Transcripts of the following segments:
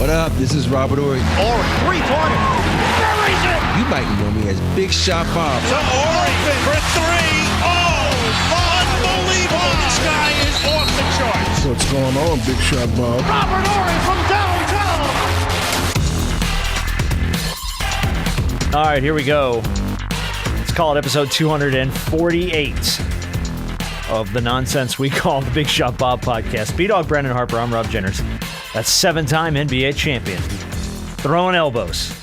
What up? This is Robert Horry. Horry, three-pointer. Buries it! You might know me as Big Shot Bob. To Horry for three. Oh, unbelievable. This guy is off the charts. What's going on, Big Shot Bob? Robert Horry from downtown. All right, here we go. Let's call it episode 248 of the nonsense we call the Big Shot Bob podcast. B-Dog Brandon Harper, I'm Rob Jenners. That's seven-time NBA champion. Throwing elbows.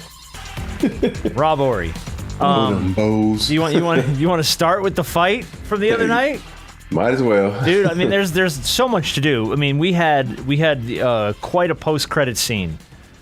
Rob Horry. Bows. You want to start with the fight from the other night? Might as well. Dude, I mean, there's so much to do. I mean, we had quite a post-credit scene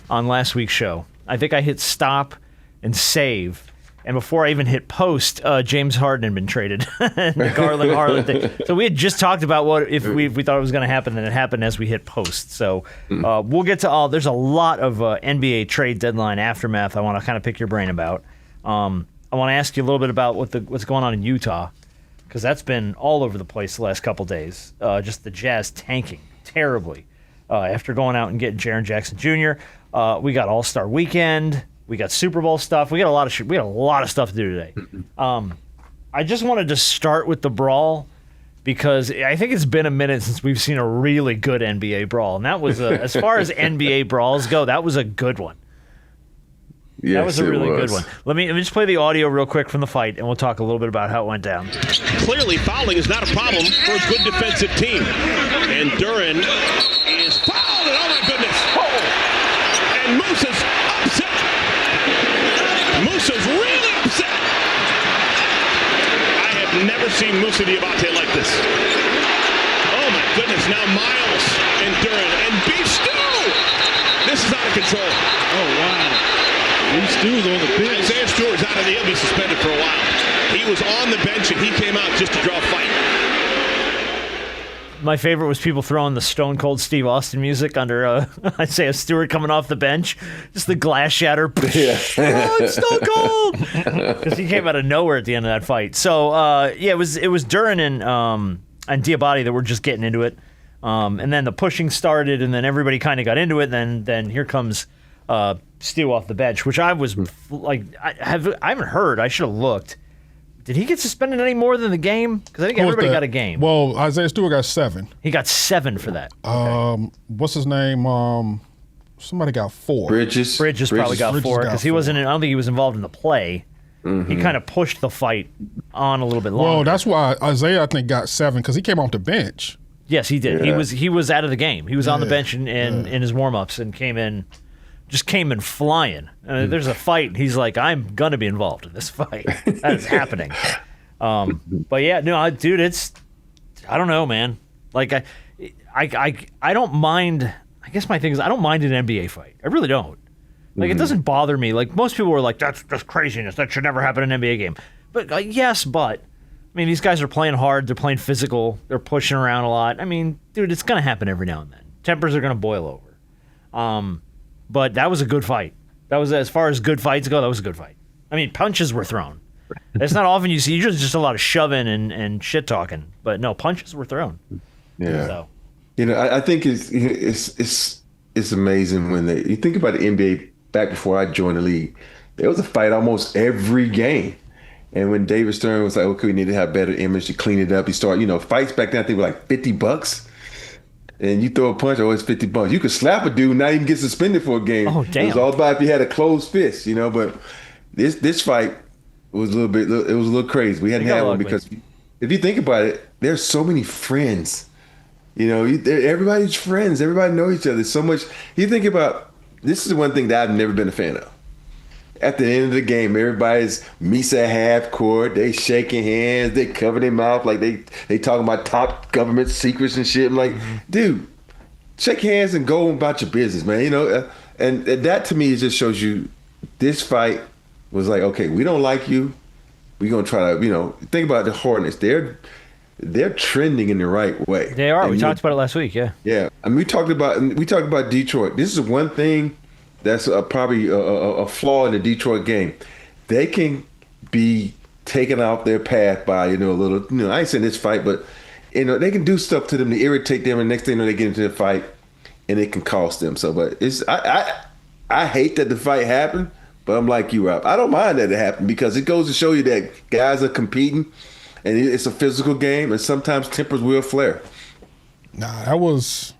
on last week's show. I think I hit stop and save. And before I even hit post, James Harden had been traded. The Garland Harlan thing. So we had just talked about what if we thought it was going to happen, and it happened as we hit post. So we'll get to all. There's a lot of NBA trade deadline aftermath I want to kind of pick your brain about. I want to ask you a little bit about what's going on in Utah, because that's been all over the place the last couple days. Just the Jazz tanking terribly after going out and getting Jaren Jackson Jr. We got All-Star Weekend. We got Super Bowl stuff. We got a lot of we got a lot of stuff to do today. I just wanted to start with the brawl because I think it's been a minute since we've seen a really good NBA brawl, and that was as far as NBA brawls go, that was a good one. Yes, that was a really good one. Let me just play the audio real quick from the fight, and we'll talk a little bit about how it went down. Clearly, fouling is not a problem for a good defensive team, and Duren is fouled. And oh my goodness! Oh. And Moose is upset. Musa's really upset. I have never seen Musa Diabate like this. Oh my goodness, now Miles and Duren and Beef Stew. This is out of control. Oh wow. Beef Stew's on the bench. Isaiah Stewart's out of the, he'll be suspended for a while. He was on the bench and he came out just to draw a fight. My favorite was people throwing the Stone Cold Steve Austin music under Isaiah Stewart coming off the bench. Just the glass shatter. Yeah. Oh, it's Stone Cold! Because he came out of nowhere at the end of that fight. So, yeah, it was Duren and Diabate that were just getting into it. And then the pushing started, and then everybody kind of got into it. Then here comes Stew off the bench, which I was like, I haven't heard. I should have looked. Did he get suspended any more than the game? Because I think everybody got a game. Well, Isaiah Stewart got 7. He got 7 for that. What's his name? Somebody got 4. Bridges probably got 4 because he wasn't. I don't think he was involved in the play. Mm-hmm. He kind of pushed the fight on a little bit longer. Well, that's why Isaiah, I think, got 7 because he came off the bench. Yes, he did. Yeah. He was out of the game. He was on the bench in his warm-ups and came in flying. There's a fight. He's like, I'm gonna be involved in this fight. That is happening. But yeah, no, dude, I don't know, man. Like I don't mind. I guess my thing is I don't mind an NBA fight. I really don't. Like it doesn't bother me. Like most people are like, that's craziness. That should never happen in an NBA game. But yes, but I mean, these guys are playing hard. They're playing physical. They're pushing around a lot. I mean, dude, it's gonna happen every now and then. Tempers are gonna boil over. But that was a good fight. That was, as far as good fights go, that was a good fight. I mean, punches were thrown. It's not often you see, usually just a lot of shoving and shit talking. But no, punches were thrown. Yeah. So. I think it's amazing when you think about the NBA back before I joined the league. There was a fight almost every game. And when David Stern was like, okay, we need to have better image to clean it up, he started, fights back then I think were like $50. And you throw a punch, it's $50. You could slap a dude, not even get suspended for a game. Oh, damn. It was all about if you had a closed fist, But this fight was a little crazy. We hadn't had one because if you think about it, there's so many friends. Everybody's friends. Everybody knows each other. So much. You think about this is the one thing that I've never been a fan of. At the end of the game, everybody's meets at half court. They shaking hands. They cover their mouth like they talking about top government secrets and shit. I'm like, dude, shake hands and go about your business, man. And that to me just shows you this fight was like, okay, we don't like you. We're gonna try to, think about the Hornets. They're trending in the right way. They are. We talked about it last week. Yeah. Yeah. I mean, we talked about Detroit. This is one thing. That's probably a flaw in the Detroit game. They can be taken off their path by, a little, I ain't saying this fight, but, they can do stuff to them to irritate them. And next thing they get into the fight and it can cost them. So, but I hate that the fight happened, but I'm like you, Rob. I don't mind that it happened because it goes to show you that guys are competing, and it's a physical game, and sometimes tempers will flare. Nah, that was.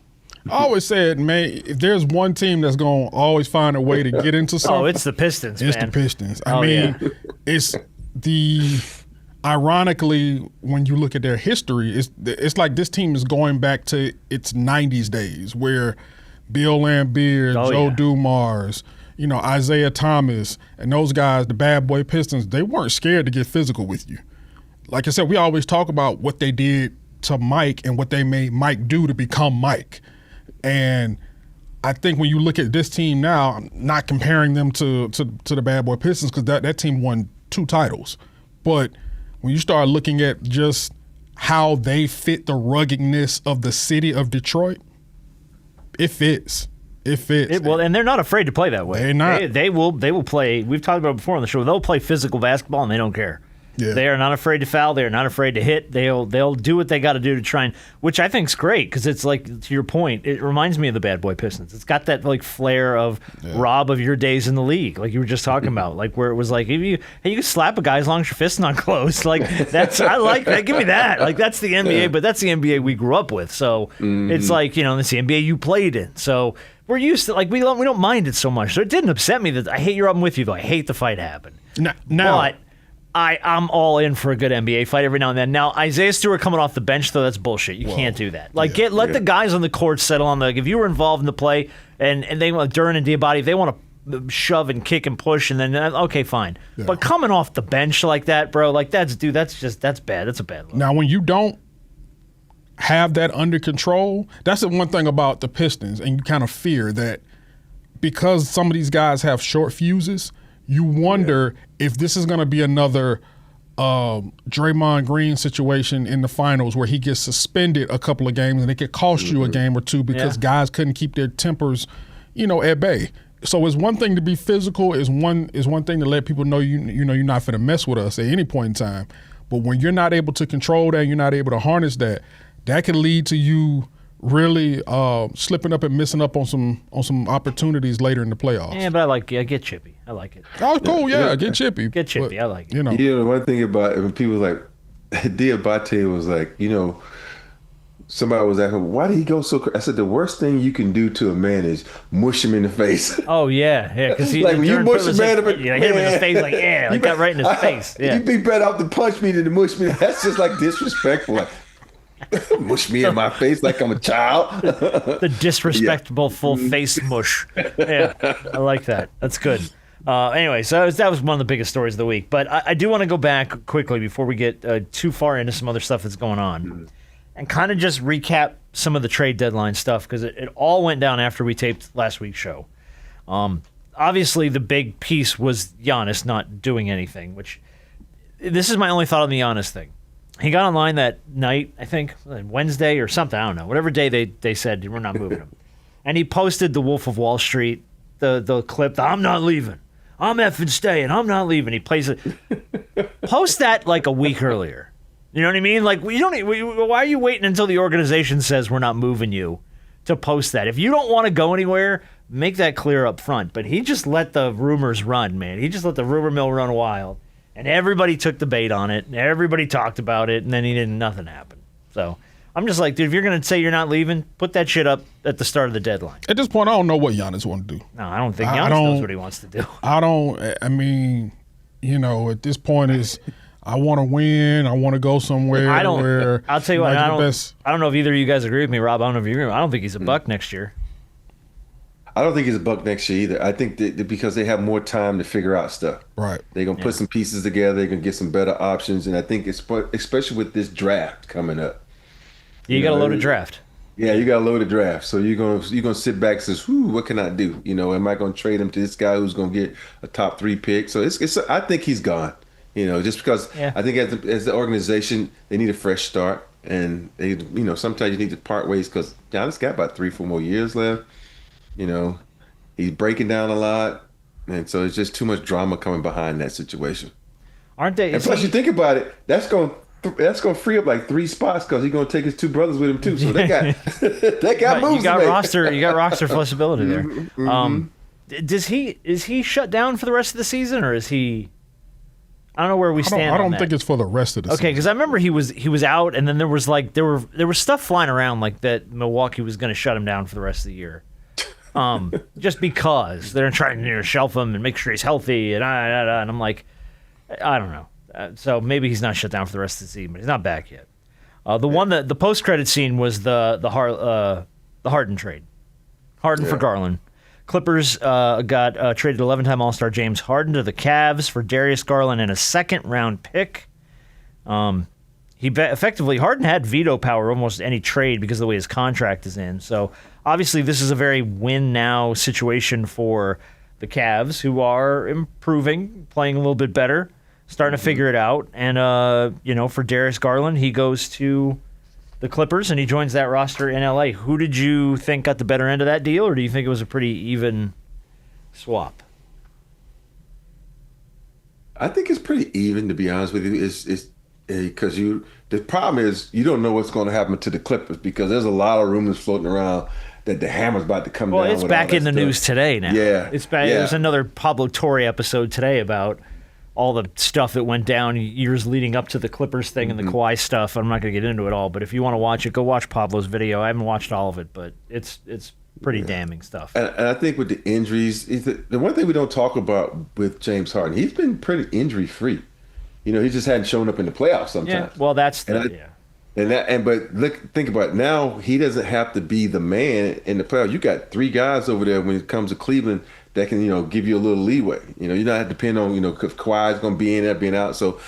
I always said, man, if there's one team that's going to always find a way to get into something. Oh, it's the Pistons, It's man. the Pistons. I mean, it's the – ironically, when you look at their history, it's like this team is going back to its 90s days where Bill Laimbeer, Joe Dumars, Isaiah Thomas, and those guys, the bad boy Pistons, they weren't scared to get physical with you. Like I said, we always talk about what they did to Mike and what they made Mike do to become Mike. And I think when you look at this team now, I'm not comparing them to the bad boy Pistons because that team won 2 titles. But when you start looking at just how they fit the ruggedness of the city of Detroit, it fits. It fits. Well, and they're not afraid to play that way. They're not. They will play. We've talked about it before on the show. They'll play physical basketball and they don't care. Yeah. They are not afraid to foul. They are not afraid to hit. They'll do what they got to do to try and, which I think is great because it's like, to your point, it reminds me of the bad boy Pistons. It's got that like flair of Rob of your days in the league, like you were just talking about, like where it was like, if you can slap a guy as long as your fist's not closed. Like I like that. Give me that. Like that's the NBA, but that's the NBA we grew up with. So it's like, that's the NBA you played in. So we're used to, like, we don't mind it so much. So it didn't upset me that I hate your album with you though. I hate the fight happened. But I'm all in for a good NBA fight every now and then. Now, Isaiah Stewart coming off the bench, though, that's bullshit. You can't do that. Like, let the guys on the court settle on if you were involved in the play and they want Duren and Diabate, if they want to shove and kick and push, and then, okay, fine. Yeah. But coming off the bench like that, bro, like that's bad. That's a bad look. Now, when you don't have that under control, that's the one thing about the Pistons, and you kind of fear that because some of these guys have short fuses, you wonder if this is going to be another Draymond Green situation in the finals where he gets suspended a couple of games and it could cost you a game or two because guys couldn't keep their tempers, at bay. So it's one thing to be physical, is one thing to let people know you're not finna mess with us at any point in time. But when you're not able to control that, you're not able to harness that, that can lead to you really slipping up and missing up on some opportunities later in the playoffs. Yeah, but I get chippy. I like it. Oh, cool. Yeah, get chippy. Get chippy. But, I like it. The one thing about it, when people like Diabate was like, somebody was asking, why did he go so crazy? I said, the worst thing you can do to a man is mush him in the face. Oh, yeah. Because he like when you mush a man, hit him in his face, like got right in his face. Yeah. You'd be better off to punch me than to mush me. That's just like disrespectful. Like, mush me in my face like I'm a child. The disrespectful full face mush. Yeah, I like that. That's good. Anyway, so that was one of the biggest stories of the week. But I do want to go back quickly before we get too far into some other stuff that's going on and kind of just recap some of the trade deadline stuff because it all went down after we taped last week's show. Obviously, the big piece was Giannis not doing anything, which this is my only thought on the Giannis thing. He got online that night, I think, Wednesday or something, I don't know. Whatever day they said, we're not moving him. And he posted the Wolf of Wall Street, the clip, I'm not leaving. I'm effing staying. I'm not leaving. He plays it. Post that like a week earlier. You know what I mean? Like, why are you waiting until the organization says we're not moving you to post that? If you don't want to go anywhere, make that clear up front. But he just let the rumors run, man. He just let the rumor mill run wild. And everybody took the bait on it, and everybody talked about it, and then nothing happened. So I'm just like, dude, if you're going to say you're not leaving, put that shit up at the start of the deadline. At this point, I don't know what Giannis want to do. No, I don't think Giannis knows what he wants to do. I mean, at this point is I want to win. I want to go somewhere. I'll tell you what, I don't know if either of you guys agree with me, Rob. I don't know if you agree with me. I don't think he's a Buck next year. I don't think he's a Buck next year either. I think that because they have more time to figure out stuff. Right. They're going to put some pieces together. They're going to get some better options. And I think, especially with this draft coming up. You got a loaded draft. Yeah, you got a loaded draft. So you're gonna sit back and say, what can I do? Am I going to trade him to this guy who's going to get a top 3 pick? So I think he's gone. Just because I think as the organization, they need a fresh start. And, they, sometimes you need to part ways because Giannis got about 3-4 more years left. He's breaking down a lot, and so it's just too much drama coming behind that situation. Aren't they? And plus, you think about it, that's going that's gonna free up like 3 spots because he's gonna take his 2 brothers with him too. So they got moves. You got to make. roster flexibility there. Mm-hmm. Is he shut down for the rest of the season, or is he? I don't know where we stand. I don't on think that. it's for the rest of the season. Okay, because I remember he was out, and then there was stuff flying around like that Milwaukee was going to shut him down for the rest of the year, just because they're trying to shelf him and make sure he's healthy, and I'm like, I don't know. So maybe he's not shut down for the rest of the season, but he's not back yet. The post credit scene was the Harden trade, Harden for Garland. Clippers got traded 11-time All-Star James Harden to the Cavs for Darius Garland and a second-round pick. Effectively, Harden had veto power almost any trade because of the way his contract is in. So obviously, this is a very win-now situation for the Cavs, who are improving, playing a little bit better, starting to figure it out. And for Darius Garland, he goes to the Clippers, and he joins that roster in L.A. Who did you think got the better end of that deal, or do you think it was a pretty even swap? I think it's pretty even, to be honest with you. It's because the problem is you don't know what's going to happen to the Clippers because there's a lot of rumors floating around that the hammer's about to come down. Well, it's back in the news today now. Yeah. It's back. Yeah. There's another Pablo Torre episode today about all the stuff that went down years leading up to the Clippers thing and the Kawhi stuff. I'm not going to get into it all, but if you want to watch it, go watch Pablo's video. I haven't watched all of it, but it's pretty damning stuff. And I think with the injuries, the one thing we don't talk about with James Harden, he's been pretty injury-free. He just hadn't shown up in the playoffs sometimes. Yeah, well, that's think about it. Now he doesn't have to be the man in the playoffs. You got 3 guys over there when it comes to Cleveland that can, give you a little leeway. You're not depending on, if Kawhi's going to be in there, being out. So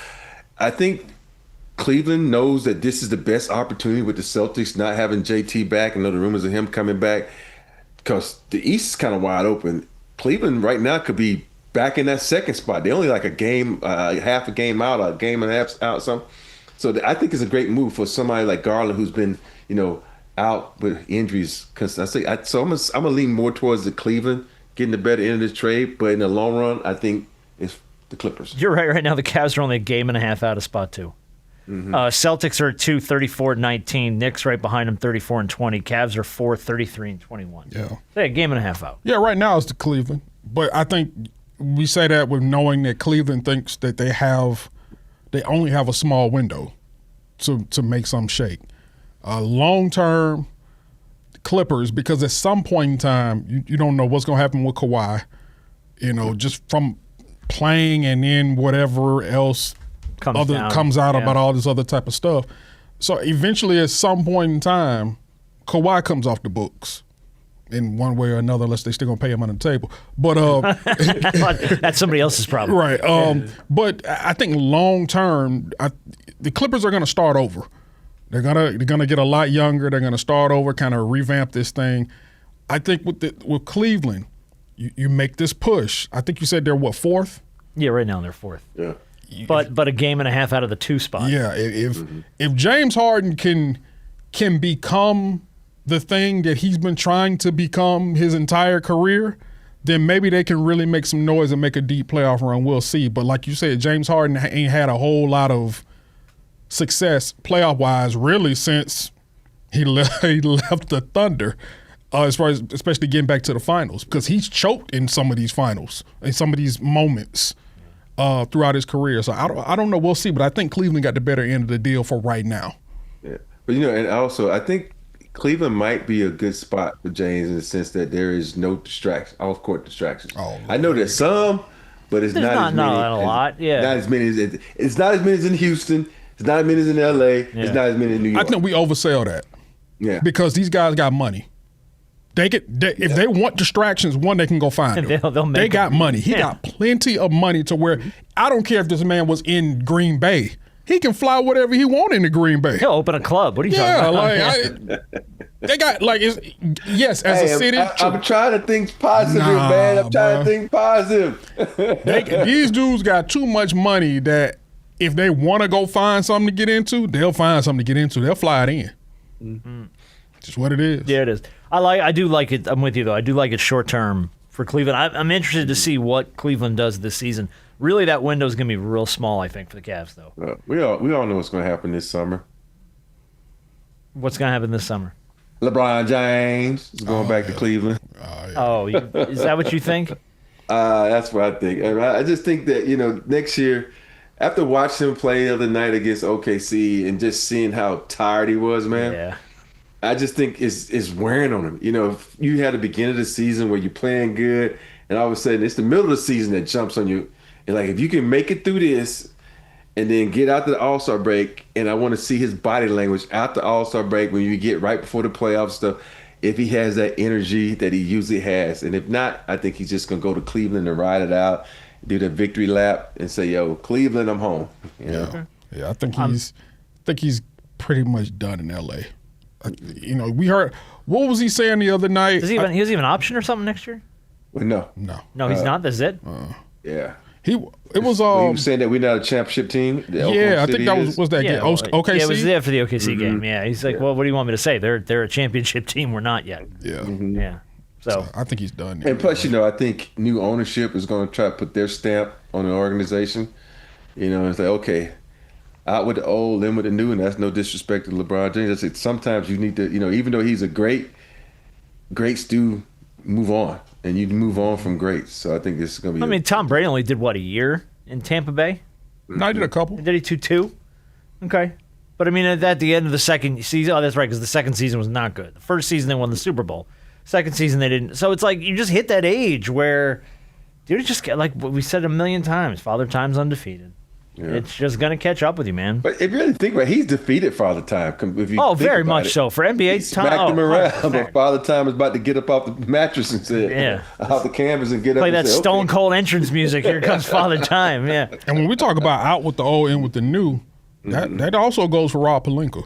I think Cleveland knows that this is the best opportunity with the Celtics not having JT back. I know the rumors of him coming back because the East is kind of wide open. Cleveland right now could be back in that second spot. They're only like a game, half a game out, a game and a half out, something. So I think it's a great move for somebody like Garland who's been, out with injuries. Because I'm gonna lean more towards the Cleveland getting the better end of this trade. But in the long run, I think it's the Clippers. You're right. Right now, the Cavs are only a game and a half out of spot 2. Mm-hmm. Celtics are at 2, 34-19. Knicks right behind them, 34-20. Cavs are 4, 33-21. Yeah. A game and a half out. Yeah, right now it's the Cleveland. But I think we say that with knowing that Cleveland thinks that they only have a small window to make some shake. Long term, Clippers, because at some point in time, you don't know what's going to happen with Kawhi, just from playing and then whatever else comes out about all this other type of stuff. So eventually at some point in time, Kawhi comes off the books in one way or another, unless they still going to pay him on the table. But that's somebody else's problem. Right. But I think long term, the Clippers are going to start over. They're gonna get a lot younger. They're gonna start over, kind of revamp this thing. I think with Cleveland, you make this push. I think you said they're what, 4th? Yeah, right now they're 4th. Yeah. But a game and a half out of the 2 spot. Yeah. If James Harden can become the thing that he's been trying to become his entire career, then maybe they can really make some noise and make a deep playoff run. We'll see. But like you said, James Harden ain't had a whole lot of success playoff-wise really since he left the Thunder, as far as especially getting back to the finals, because he's choked in some of these finals, in some of these moments throughout his career. So I don't know. We'll see. But I think Cleveland got the better end of the deal for right now. Yeah. But, and also I think Cleveland might be a good spot for James in the sense that there is no off-court distractions. Oh, I know there's some, but it's not as many. Not a lot, yeah. Not as many as it's not as many as in Houston. It's not as many as in L.A. Yeah. It's not as many in New York. I think we oversell that. Yeah. Because these guys got money. If they want distractions, they can go find them. They got money. He got plenty of money to where I don't care if this man was in Green Bay. He can fly whatever he wants into Green Bay. He'll open a club. What are you talking about? They got as a city. I'm trying to think positive, man. I'm trying to think positive. These dudes got too much money that if they want to go find something to get into, they'll find something to get into. They'll fly it in. Mm-hmm. Just what it is. Yeah, it is. I do like it. I'm with you though. I do like it short term for Cleveland. I'm interested to see what Cleveland does this season. Really, that window's going to be real small, I think, for the Cavs, though. We all know what's going to happen this summer. What's going to happen this summer? LeBron James is going back to Cleveland. Is that what you think? That's what I think. I just think that, next year, after watching him play the other night against OKC and just seeing how tired he was, man. Yeah. I just think it's wearing on him. If you had the beginning of the season where you're playing good, and all of a sudden it's the middle of the season that jumps on you. And like, if you can make it through this and then get out to the All-Star break, and I want to see his body language out the All-Star break when you get right before the playoff stuff, if he has that energy that he usually has. And if not, I think he's just going to go to Cleveland and ride it out, do the victory lap, and say, yo, Cleveland, I'm home. Yeah, I think he's pretty much done in L.A. We heard – what was he saying the other night? He has even an option or something next year? Well, no. No, he's not. That's it? Yeah. He was saying that we're not a championship team. I think that was that game. OKC. Yeah, it was there for the OKC game. Yeah, he's like, well, what do you want me to say? They're a championship team. We're not yet. Yeah, yeah. So I think he's done. And plus, I think new ownership is going to try to put their stamp on the organization. It's like, okay, out with the old, in with the new, and that's no disrespect to LeBron James. It's sometimes you need to, even though he's a greats do move on. And you move on from greats. So I think this is going to be Tom Brady only did, a year in Tampa Bay? No, he did a couple. Did he 2-2? Okay. But, at the end of the second season, that's right, because the second season was not good. The first season, they won the Super Bowl. Second season, they didn't. So it's like you just hit that age where, dude, just like we said a million times, Father Time's undefeated. Yeah. It's just going to catch up with you, man. But if you really think about it, he's defeated Father Time. Very much so. For NBA time. Smacked him around, but Father Time is about to get up off the mattress and say, off the canvas and get up Play and that say, Stone Cold entrance music. Here comes Father Time, yeah. And when we talk about out with the old, in with the new, that also goes for Rob Pelinka.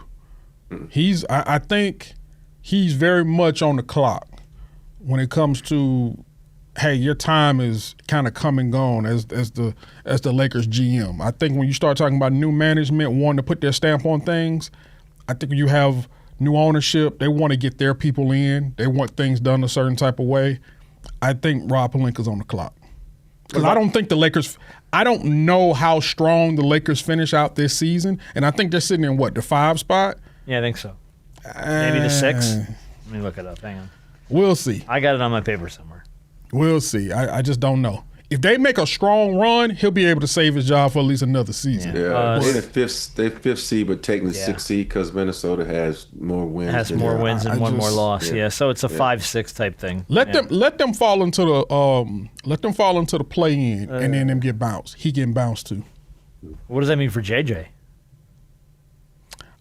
I think he's very much on the clock when it comes to, hey, your time is kind of come and gone as the Lakers GM. I think when you start talking about new management wanting to put their stamp on things, I think when you have new ownership, they want to get their people in. They want things done a certain type of way. I think Rob Pelinka's on the clock. Because I don't think the Lakers – I don't know how strong the Lakers finish out this season, and I think they're sitting in, the 5 spot? Yeah, I think so. Maybe the 6? Let me look it up. Hang on. We'll see. I got it on my paper somewhere. We'll see. I just don't know. If they make a strong run, he'll be able to save his job for at least another season. Yeah, they're fifth seed, but technically 6th seed because Minnesota has more wins. Has more wins and one more loss. Yeah, so it's a 5-6 type thing. Let them fall into the play-in, and then them get bounced. He getting bounced too. What does that mean for JJ?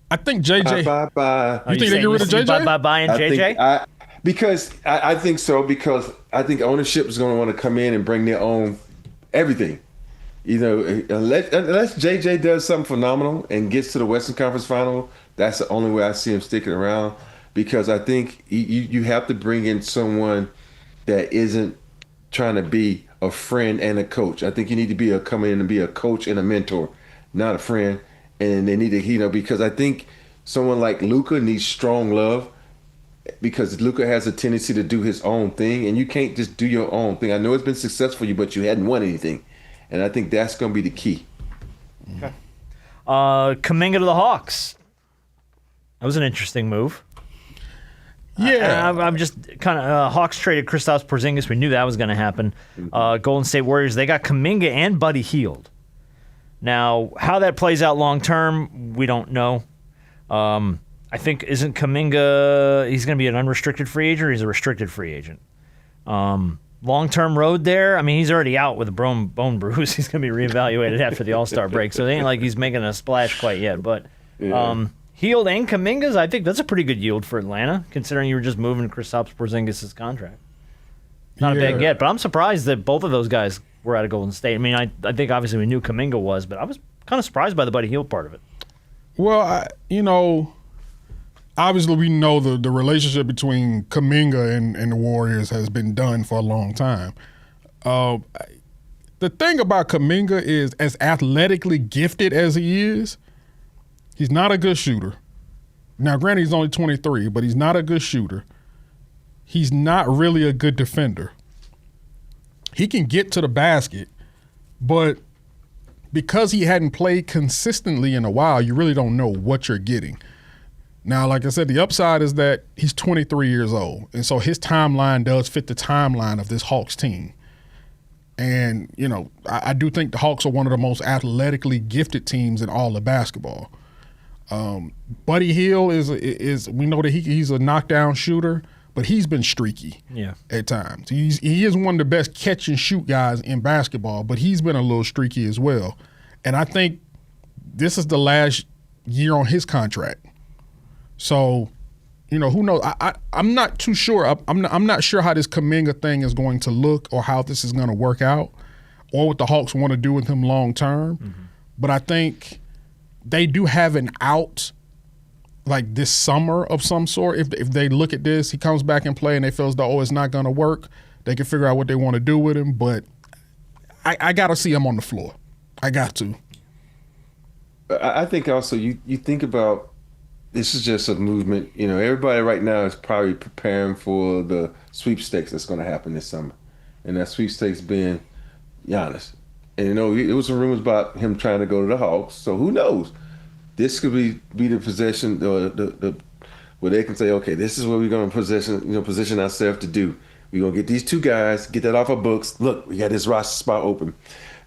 I think JJ. Bye. You think they get rid of JJ? Bye and JJ? Because I think so. Because I think ownership is going to want to come in and bring their own everything. Unless JJ does something phenomenal and gets to the Western Conference Final, that's the only way I see him sticking around. Because I think you have to bring in someone that isn't trying to be a friend and a coach. I think you need to come in and be a coach and a mentor, not a friend. And they need to, because I think someone like Luka needs strong love. Because Luka has a tendency to do his own thing, and you can't just do your own thing. I know it's been successful for you, but you hadn't won anything. And I think that's going to be the key. Okay. Kuminga to the Hawks. That was an interesting move. Yeah. I'm just kind of Hawks traded Kristaps Porzingis. We knew that was going to happen. Golden State Warriors, they got Kuminga and Buddy Hield. Now, how that plays out long term, we don't know. I think, isn't Kuminga, he's going to be an unrestricted free agent or he's a restricted free agent? Long-term road there, he's already out with a bone bruise. He's going to be reevaluated after the All-Star break, so it ain't like he's making a splash quite yet. But Hield and Kuminga's, I think that's a pretty good yield for Atlanta, considering you were just moving Kristaps Porzingis' contract. Not a bad get, but I'm surprised that both of those guys were out of Golden State. I think obviously we knew Kuminga was, but I was kind of surprised by the Buddy Hield part of it. Well, obviously, we know the relationship between Kuminga and the Warriors has been done for a long time. The thing about Kuminga is, as athletically gifted as he is, he's not a good shooter. Now, granted, he's only 23, but he's not a good shooter. He's not really a good defender. He can get to the basket, But because he hadn't played consistently in a while, you really don't know what you're getting. Now, like I said, the upside is that he's 23 years old. And so his timeline does fit the timeline of this Hawks team. And, you know, I do think the Hawks are one of the most athletically gifted teams in all of basketball. Buddy Hield is we know that he's a knockdown shooter, but he's been streaky at times. He is one of the best catch and shoot guys in basketball, but he's been a little streaky as well. And I think this is the last year on his contract. So, you know, who knows? I'm not too sure. I'm not sure how this Kuminga thing is going to look or how this is going to work out or what the Hawks want to do with him long term. Mm-hmm. But I think they do have an out like this summer of some sort. If they look at this, he comes back and play and they feel as though, it's not going to work, they can figure out what they want to do with him. But I got to see him on the floor. I got to. I think also you think about this is just a movement. You know, everybody right now is probably preparing for the sweepstakes that's going to happen this summer. And that sweepstakes being Giannis. And, you know, it was some rumors about him trying to go to the Hawks. So who knows? This could be the position the where they can say, okay, this is what we're going to position ourselves to do. We're going to get these two guys, get that off our books. Look, we got this roster spot open.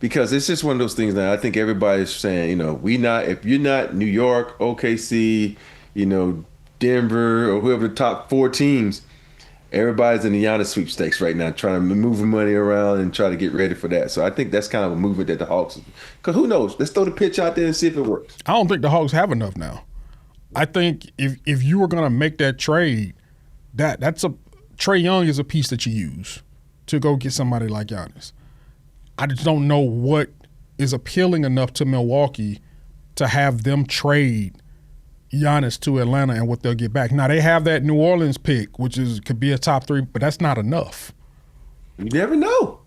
Because it's just one of those things that I think everybody's saying, you know, if you're not New York, OKC, you know, Denver, or whoever the top 4 teams, everybody's in the Giannis sweepstakes right now, trying to move money around and try to get ready for that. So I think that's kind of a movement that the Hawks, because who knows? Let's throw the pitch out there and see if it works. I don't think the Hawks have enough now. I think if you were going to make that trade, Trae Young is a piece that you use to go get somebody like Giannis. I just don't know what is appealing enough to Milwaukee to have them trade Giannis to Atlanta and what they'll get back. Now, they have that New Orleans pick, which could be a top 3, but that's not enough. You never know.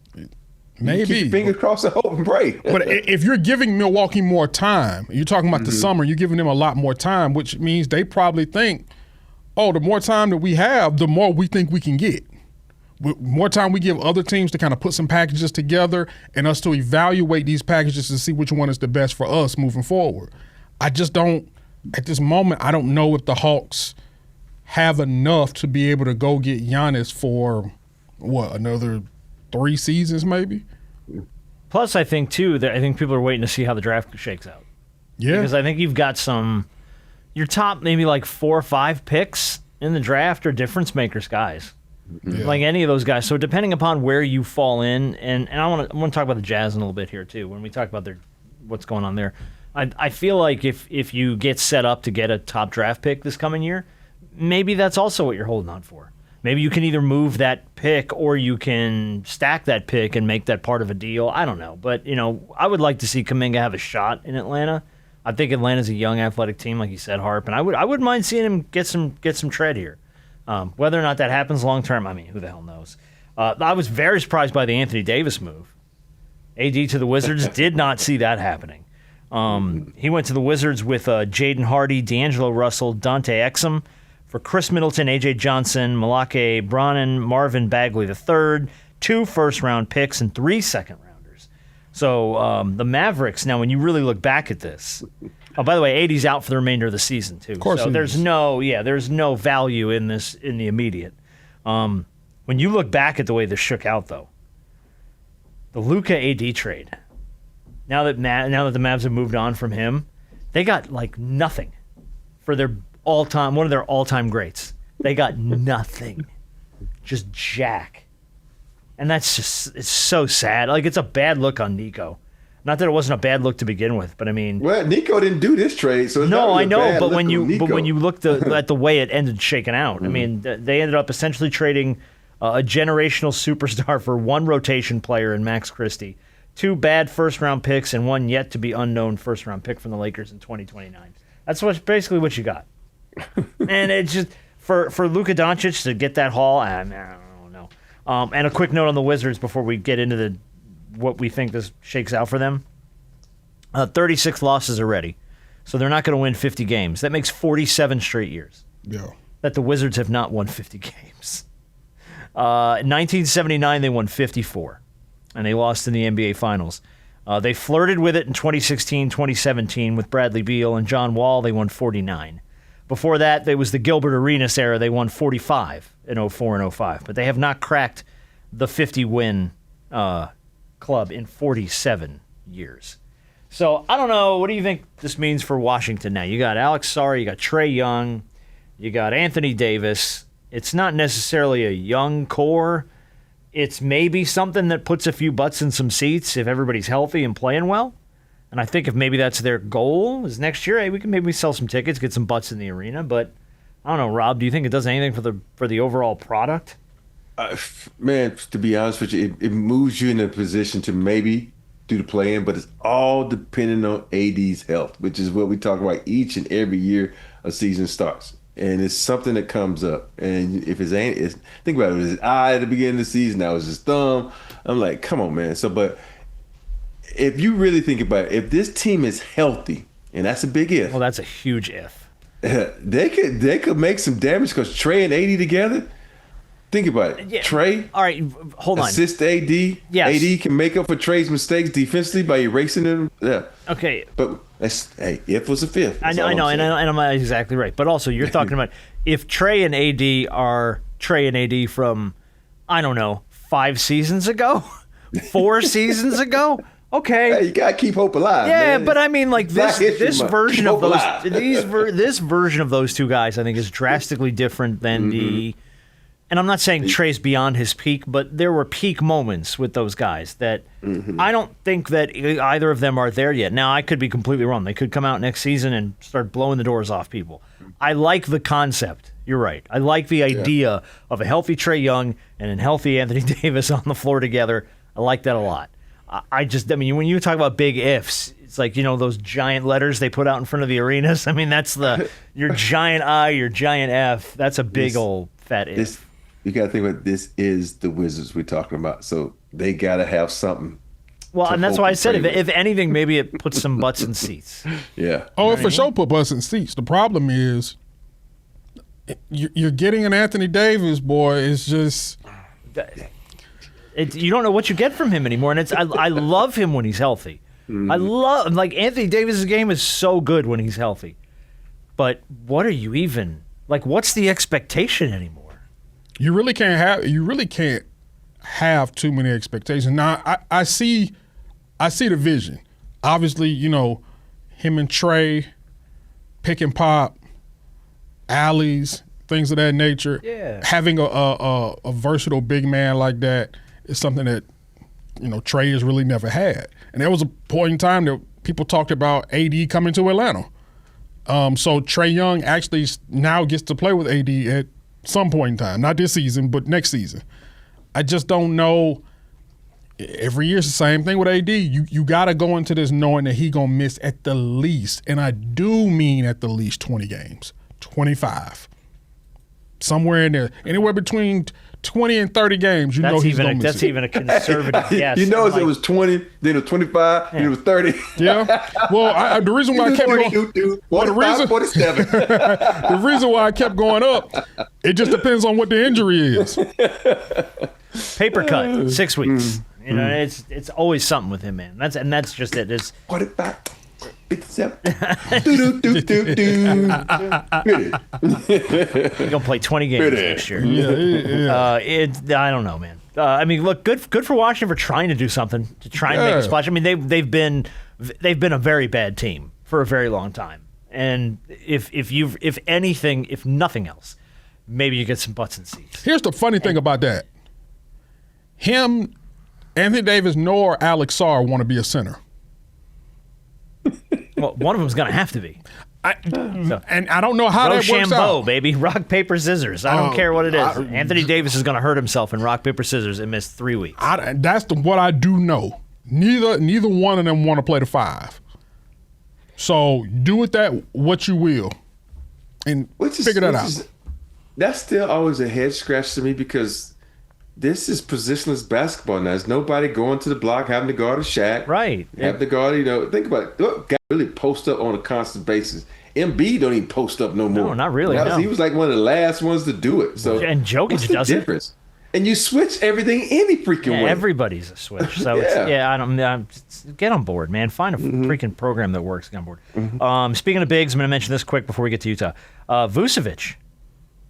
Maybe. You keep your fingers crossed and hope and pray. But if you're giving Milwaukee more time, you're talking about the summer, you're giving them a lot more time, which means they probably think, the more time that we have, the more we think we can get. More time we give other teams to kind of put some packages together and us to evaluate these packages to see which one is the best for us moving forward. I just don't, at this moment, I don't know if the Hawks have enough to be able to go get Giannis for, another 3 seasons maybe? Plus, I think, too, that I think people are waiting to see how the draft shakes out. Yeah. Because I think you've got your top maybe like 4 or 5 picks in the draft are difference makers guys. Yeah. Like any of those guys. So depending upon where you fall in, and I want to talk about the Jazz in a little bit here too, when we talk about what's going on there. I feel like if you get set up to get a top draft pick this coming year, maybe that's also what you're holding on for. Maybe you can either move that pick or you can stack that pick and make that part of a deal. I don't know. But, you know, I would like to see Kuminga have a shot in Atlanta. I think Atlanta's a young athletic team, like you said, Harp, and I wouldn't mind seeing him get some tread here. Whether or not that happens long term, I mean, who the hell knows? I was very surprised by the Anthony Davis move. AD to the Wizards, did not see that happening. He went to the Wizards with Jaden Hardy, D'Angelo Russell, Dante Exum for Chris Middleton, A.J. Johnson, Malake Brannan, Marvin Bagley III, 2 first-round picks, and 3 second-rounders. So the Mavericks, now when you really look back at this, by the way, AD's out for the remainder of the season, too. Of course, so there's no value in this in the immediate. When you look back at the way this shook out, though, the Luka AD trade, now that the Mavs have moved on from him, they got like nothing for one of their all-time greats. They got nothing, just jack, and it's so sad. Like, it's a bad look on Nico. Not that it wasn't a bad look to begin with, but I mean, well, Nico didn't do this trade, so it's no, not really I know. bad But look when you look at the way it ended shaking out, I mean, they ended up essentially trading a generational superstar for 1 rotation player in Max Christie, 2 bad first-round picks, and 1 yet to be unknown first-round pick from the Lakers in 2029. That's basically what you got. And it's just for Luka Doncic to get that haul. I don't know. And a quick note on the Wizards before we get into what we think this shakes out for them. 36 losses already, so they're not going to win 50 games. That makes 47 straight years that the Wizards have not won 50 games. In 1979, they won 54, and they lost in the NBA Finals. They flirted with it in 2016, 2017 with Bradley Beal and John Wall. They won 49. Before that, there was the Gilbert Arenas era. They won 45 in 04 and 05. But they have not cracked the 50-win club in 47 years. So, I don't know. What do you think this means for Washington now? You got Alex Sarr, you got Trae Young, you got Anthony Davis. It's not necessarily a young core. It's maybe something that puts a few butts in some seats if everybody's healthy and playing well. And I think if maybe that's their goal is next year, hey, we can maybe sell some tickets, get some butts in the arena. But I don't know, Rob, do you think it does anything for the overall product? Man, to be honest with you, it moves you in a position to maybe do the play-in, but it's all depending on AD's health, which is what we talk about each and every year a season starts. And it's something that comes up. And if think about it, it was his eye at the beginning of the season, now it's his thumb. I'm like, come on, man. But if you really think about it, if this team is healthy, and that's a big if. Well, that's a huge if. They could make some damage because Trae and AD together. Think about it. Yeah. Trae, all right, hold on. Assist AD. Yes. AD can make up for Trae's mistakes defensively by erasing them. Yeah. Okay. But if was a fifth. I know, and I'm not exactly right. But also, you're talking about if Trae and AD are Trae and AD from, I don't know, 5 seasons ago, 4 seasons ago. Okay. Hey, you gotta keep hope alive. Yeah, man. but I mean, like this version of those, this version of those two guys, I think, is drastically different than the. And I'm not saying Trae's beyond his peak, but there were peak moments with those guys that I don't think that either of them are there yet. Now, I could be completely wrong. They could come out next season and start blowing the doors off people. I like the concept. You're right. I like the idea of a healthy Trae Young and a healthy Anthony Davis on the floor together. I like that a lot. I mean, when you talk about big ifs, it's like, those giant letters they put out in front of the arenas. I mean, that's your giant I, your giant F. That's a big old fat if. You got to think about this is the Wizards we're talking about, so they got to have something. Well, and that's why I said, if anything, maybe it puts some butts in seats. Yeah. Oh, it for sure put butts in seats. The problem is you're getting an Anthony Davis, boy. It's just you don't know what you get from him anymore, and I love him when he's healthy. I love Anthony Davis's game is so good when he's healthy, but what are you even what's the expectation anymore? You really can't have too many expectations. Now, I see the vision. Obviously, him and Trae, pick and pop, alleys, things of that nature. Yeah. Having a versatile big man like that is something that Trae has really never had. And there was a point in time that people talked about AD coming to Atlanta. So Trae Young actually now gets to play with AD at some point in time, not this season, but next season. I just don't know. Every year it's the same thing with AD. You got to go into this knowing that he going to miss at the least, and I do mean at the least 20 games, 25. Somewhere in there. Anywhere between 20 and 30 games, he's going to miss That's even a conservative guess. It was 20, then it was 25, then it was 30. Yeah. Well, the reason why I kept going, the reason why I kept going up, it just depends on what the injury is. Paper cut, 6 weeks. It's always something with him, man. That's just it. It's 45, 57. He's gonna play 20 games next year. I don't know, man. I mean, look, good for Washington for trying to do something to try and make a splash. I mean, they've been a very bad team for a very long time, and if nothing else, maybe you get some butts in seats. Here's the funny thing about that: Anthony Davis nor Alex Sarr want to be a center. Well, one of them's going to have to be. And I don't know how that works Rochambeau, out. baby. Rock, paper, scissors. I don't care what it is. Anthony Davis is going to hurt himself in rock, paper, scissors and miss 3 weeks. That's what I do know. Neither one of them want to play the 5. So do with that what you will and figure that out. That's still always a head scratch to me because this is positionless basketball now. There's nobody going to the block, having to guard a Shaq. Right. Have to guard, think about it. Look, guys really post up on a constant basis. Embiid don't even post up no more. No, not really. He was like one of the last ones to do it. So and Jokic what's the doesn't. difference? and you switch everything any freaking way. Everybody's a switch. So get on board, man. Find a freaking program that works. Get on board. Speaking of bigs, I'm going to mention this quick before we get to Utah. Vucevic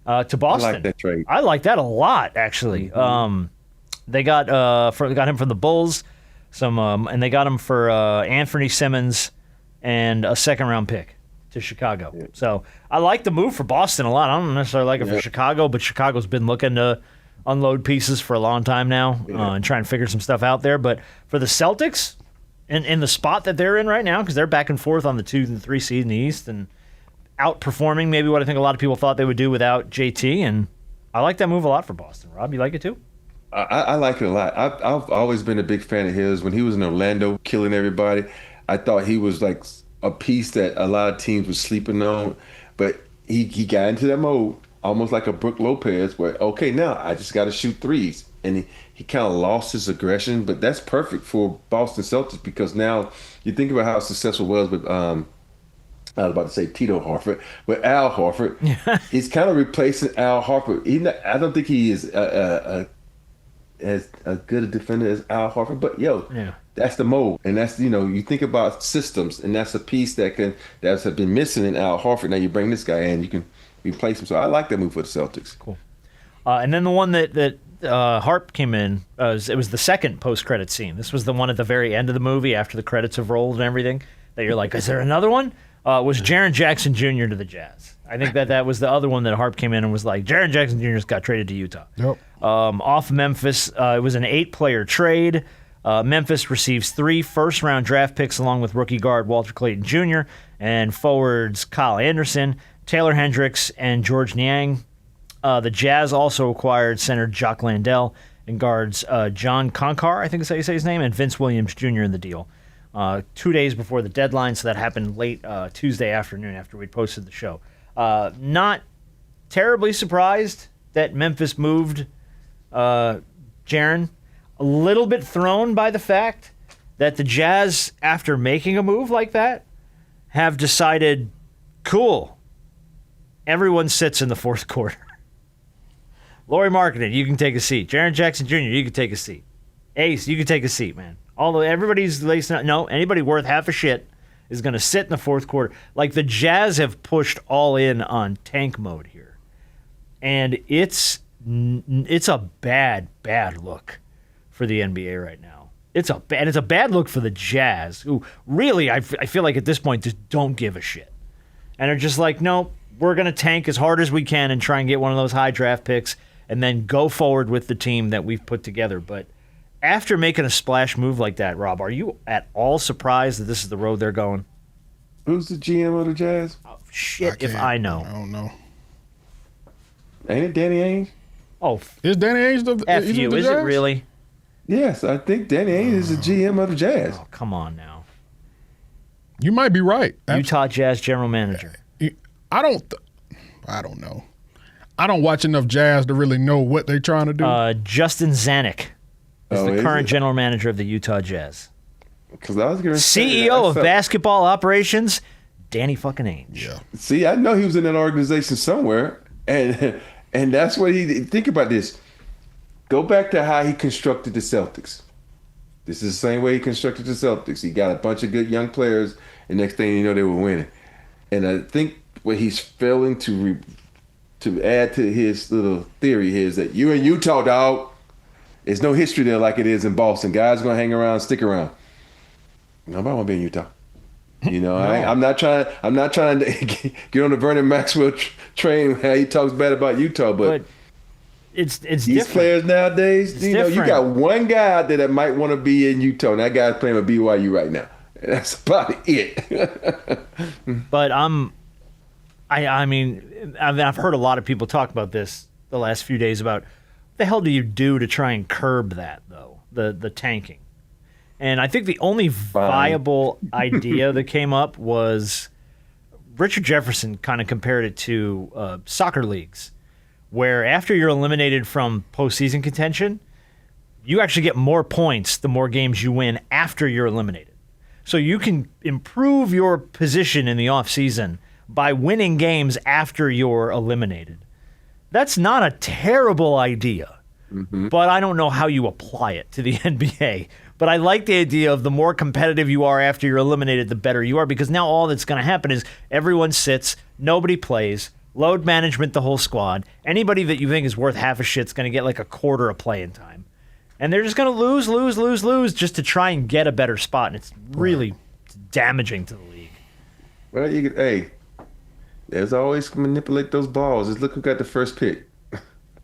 to Boston. I like that trade. I like that a lot, actually. They got him from the Bulls, and they got him for Anthony Simmons and a second-round pick to Chicago. Yeah. So I like the move for Boston a lot. I don't necessarily like it for Chicago, but Chicago's been looking to unload pieces for a long time now and try and figure some stuff out there. But for the Celtics, in the spot that they're in right now, because they're back and forth on the 2 and 3 seed in the East and outperforming maybe what I think a lot of people thought they would do without JT, and I like that move a lot for Boston. Rob, you like it too? I like it a lot. I've always been a big fan of his. When he was in Orlando killing everybody, I thought he was like a piece that a lot of teams were sleeping on, but he got into that mode, almost like a Brook Lopez, where, okay, now I just got to shoot threes. And he kind of lost his aggression, but that's perfect for Boston Celtics because now you think about how successful it was with, I was about to say Tito Horford, but Al Horford. He's kind of replacing Al Horford. I don't think he is as good a defender as Al Horford, but that's the mold, and that's you think about systems, and that's a piece that's been missing in Al Horford. Now you bring this guy in, you can replace him. So I like that move for the Celtics. Cool. And then the one that Harp came in, it was the second post-credit scene. This was the one at the very end of the movie after the credits have rolled and everything. That you're like, is there another one? Was Jaren Jackson Jr. to the Jazz. I think that was the other one that Harp came in and was like, Jaren Jackson Jr. got traded to Utah. Yep. Off Memphis. It was an 8-player trade. Memphis receives 3 first-round draft picks along with rookie guard Walter Clayton Jr. and forwards Kyle Anderson, Taylor Hendricks, and George Niang. The Jazz also acquired center Jock Landale and guards John Konkar, I think is how you say his name, and Vince Williams Jr. in the deal. 2 days before the deadline, so that happened late Tuesday afternoon after we posted the show. Not terribly surprised that Memphis moved Jaren. A little bit thrown by the fact that the Jazz, after making a move like that, have decided, cool, everyone sits in the fourth quarter. Lauri Markkanen, you can take a seat. Jaren Jackson Jr., you can take a seat. Ace, you can take a seat, man. Although everybody's lacing up. No, anybody worth half a shit is going to sit in the fourth quarter. Like, the Jazz have pushed all in on tank mode here. And it's a bad look for the NBA right now. It's a bad look for the Jazz, who really, I feel like at this point, just don't give a shit. And are just like, no, we're going to tank as hard as we can and try and get one of those high draft picks and then go forward with the team that we've put together. But after making a splash move like that, Rob, are you at all surprised that this is the road they're going? Who's the GM of the Jazz? Oh, shit, if I know. I don't know. Ain't it Danny Ainge? Oh, is Danny Ainge the F you, is it really? Yes, I think Danny Ainge is the GM of the Jazz. Oh, come on now. You might be right. Utah Jazz general manager. I don't know. I don't watch enough Jazz to really know what they're trying to do. Justin Zanuck is the current general manager of the Utah Jazz. Because I was going to say CEO of basketball operations, Danny fucking Ainge. Yeah. See, I know he was in that organization somewhere, and that's what he. Think about this. Go back to how he constructed the Celtics. This is the same way he constructed the Celtics. He got a bunch of good young players, and next thing you know, they were winning. And I think what he's failing to add to his little theory here is that you're in Utah, dog. There's no history there like it is in Boston. Guys are gonna hang around, stick around. Nobody want to be in Utah. You know, no. I'm not trying to get on the Vernon Maxwell train how he talks bad about Utah, but it's these different. Players nowadays, it's you got one guy out there that might want to be in Utah, and that guy's playing with BYU right now. That's about it. But I mean, I've heard a lot of people talk about this the last few days about what the hell do you do to try and curb that, though, the tanking. And I think the only viable idea that came up was Richard Jefferson kind of compared it to soccer leagues, where after you're eliminated from postseason contention, you actually get more points the more games you win after you're eliminated. So you can improve your position in the offseason by winning games after you're eliminated. That's not a terrible idea. but I don't know how you apply it to the NBA. But I like the idea of the more competitive you are after you're eliminated, the better you are, because now all that's going to happen is everyone sits, nobody plays, load management the whole squad. Anybody that you think is worth half a shit's going to get like a quarter of playing time. And they're just going to lose just to try and get a better spot. And it's really damaging to the league. Well, there's always manipulate those balls. Just look who got the first pick.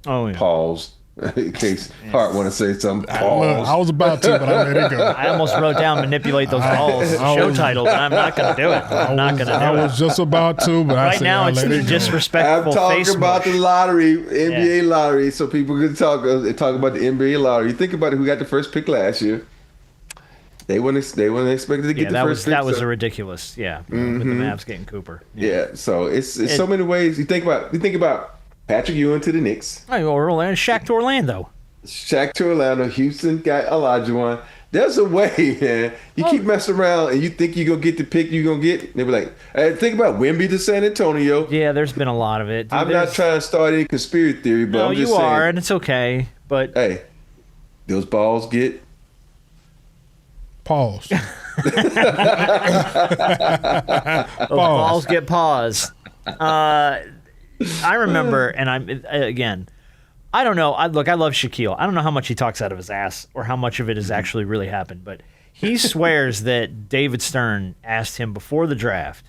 Oh, yeah. Pause. In case Hart want to say something. Pause. I was about to, but I let it go. I almost wrote down manipulate those balls show title, but I'm not going to do it. I was just about to, but right now it's disrespectful. I'm talking about the lottery, NBA lottery, so people can talk about the NBA lottery. You think about it, who got the first pick last year? They weren't expected to get the first pick. That was ridiculous. Yeah, with the Mavs getting Cooper. Yeah, so it's so many ways. You think about Patrick Ewing to the Knicks. Shaq to Orlando. Shaq to Orlando. Houston got Olajuwon. There's a way, man. You keep messing around and you think you're going to get the pick you're going to get. They be like, hey, think about Wemby to San Antonio. Yeah, there's been a lot of it. I'm not trying to start any conspiracy theory, but I'm just saying. No, you are, and it's okay. But hey, those balls get... Pause. Those balls get paused. I remember, and I don't know. I love Shaquille. I don't know how much he talks out of his ass or how much of it has actually really happened, but he swears that David Stern asked him before the draft